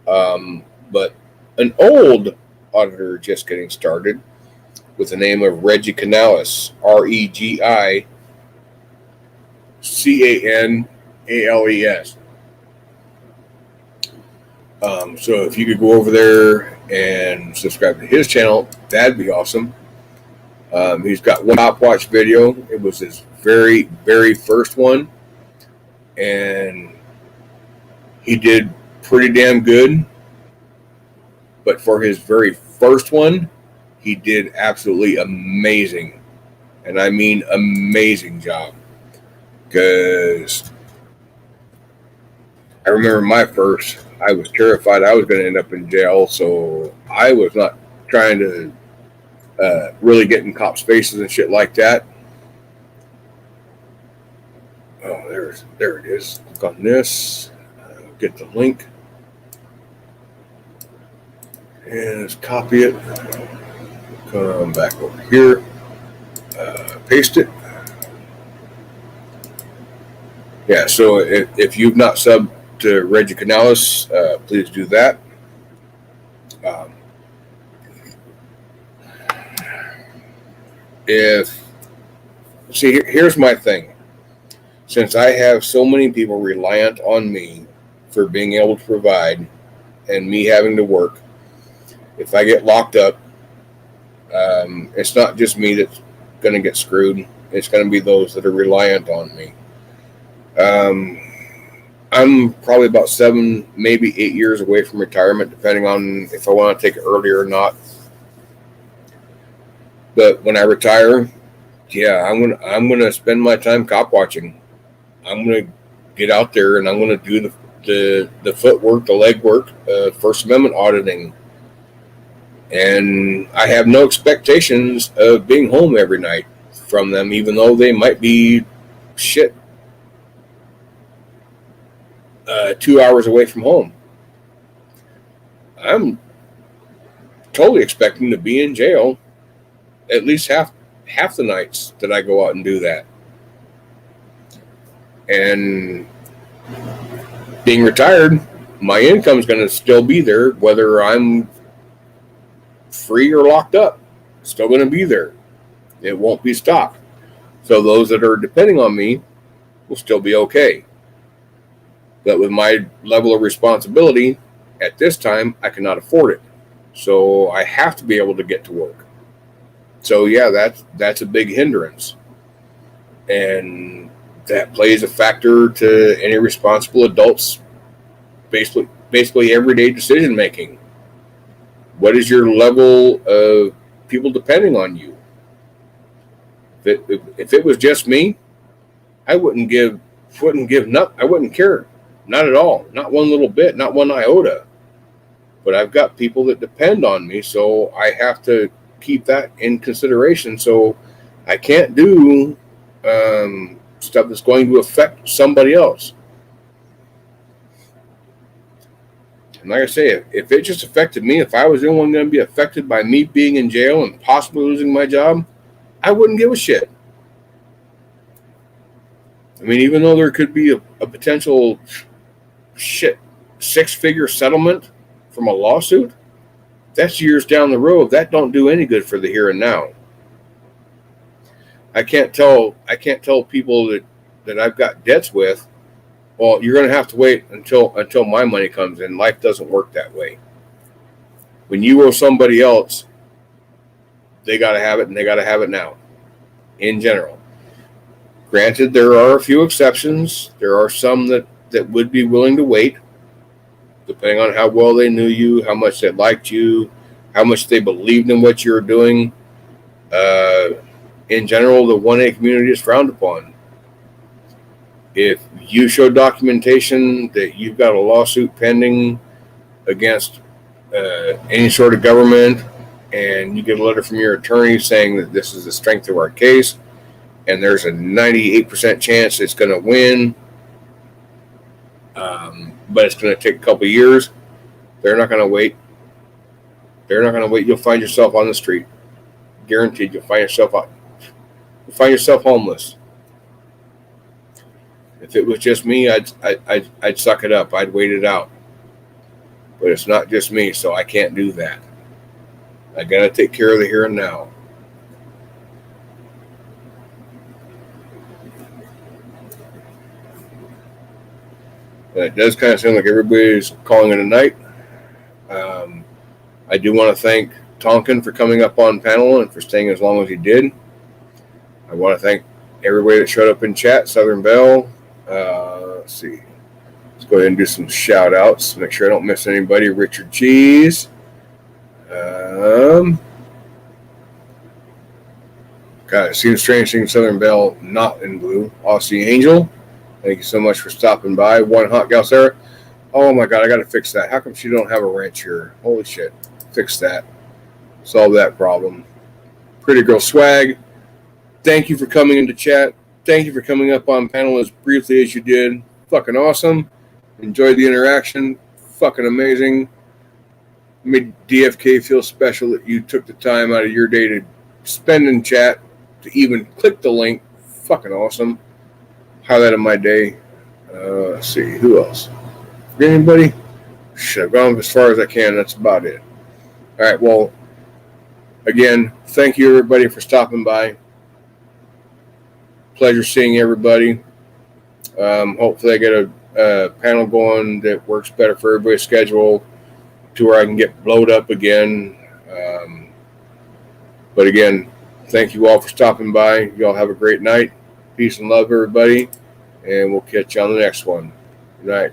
but an old auditor just getting started with the name of Reggie Canales, REGICANALES. So if you could go over there and subscribe to his channel, that'd be awesome. He's got one stopwatch video. It was his very, very first one, and he did pretty damn good. But for his very first one, he did absolutely amazing. And I mean amazing job. Because I remember I was terrified I was going to end up in jail, so I was not trying to really get in cops' faces and shit like that. Oh, there it is. Click on this, get the link, and let's copy it. Come back over here, paste it. Yeah, so if you've not subbed to Reggie Canales, please do that. Here's my thing. Since I have so many people reliant on me for being able to provide and me having to work, if I get locked up, it's not just me that's going to get screwed. It's going to be those that are reliant on me. I'm probably about 7, maybe 8 years away from retirement, depending on if I want to take it earlier or not. But when I retire, yeah, I'm gonna spend my time cop watching. I'm gonna get out there and I'm gonna do the footwork, the legwork, First Amendment auditing. And I have no expectations of being home every night from them, even though they might be 2 hours away from home. I'm totally expecting to be in jail at least half the nights that I go out and do that. And being retired, my income's going to still be there, whether I'm free or locked up. It's still going to be there. It won't be stopped. So those that are depending on me will still be okay. But with my level of responsibility at this time, I cannot afford it. So I have to be able to get to work. So yeah, that's a big hindrance. And that plays a factor to any responsible adult's basically everyday decision making. What is your level of people depending on you? If it was just me, I wouldn't I wouldn't care. Not at all. Not one little bit, not one iota. But I've got people that depend on me, so I have to keep that in consideration. So I can't do stuff that's going to affect somebody else. And like I say, if it just affected me, if I was the only one going to be affected by me being in jail and possibly losing my job, I wouldn't give a shit. I mean, even though there could be a potential 6-figure settlement from a lawsuit, that's years down the road. That don't do any good for the here and now. I can't tell people that I've got debts with, well, you're going to have to wait until my money comes in. Life doesn't work that way. When you owe somebody else, they got to have it, and they got to have it now, in general. Granted, there are a few exceptions. There are some that would be willing to wait, depending on how well they knew you, how much they liked you, how much they believed in what you were doing. In general, the 1A community is frowned upon. If you show documentation that you've got a lawsuit pending against any sort of government, and you get a letter from your attorney saying that this is the strength of our case, and there's a 98% chance it's going to win, but it's going to take a couple of years, they're not going to wait. They're not going to wait. You'll find yourself on the street. Guaranteed, you'll find yourself homeless. If it was just me, I'd suck it up. I'd wait it out. But it's not just me, so I can't do that. I got to take care of the here and now. And it does kind of sound like everybody's calling it a night. I do want to thank Tonkin for coming up on panel and for staying as long as he did. I want to thank everybody that showed up in chat. Southern Belle. Let's see. Let's go ahead and do some shout outs. Make sure I don't miss anybody. Richard Cheese. God, it seems strange seeing Southern Belle not in blue. Aussie Angel, thank you so much for stopping by. One Hot Gal Sarah. Oh my God, I got to fix that. How come she don't have a wrench here? Holy shit. Fix that. Solve that problem. Pretty Girl Swag, thank you for coming into chat. Thank you for coming up on panel as briefly as you did. Fucking awesome. Enjoyed the interaction. Fucking amazing. Made DFK feel special that you took the time out of your day to spend in chat, to even click the link. Fucking awesome. Highlight of my day. Let's see, who else? Anybody? Shit, I've gone as far as I can. That's about it. All right, well, again, thank you everybody for stopping by. Pleasure seeing everybody. Hopefully I get a panel going that works better for everybody's schedule to where I can get blowed up again. But again, thank you all for stopping by. You all have a great night. Peace and love, everybody. And we'll catch you on the next one. Good night.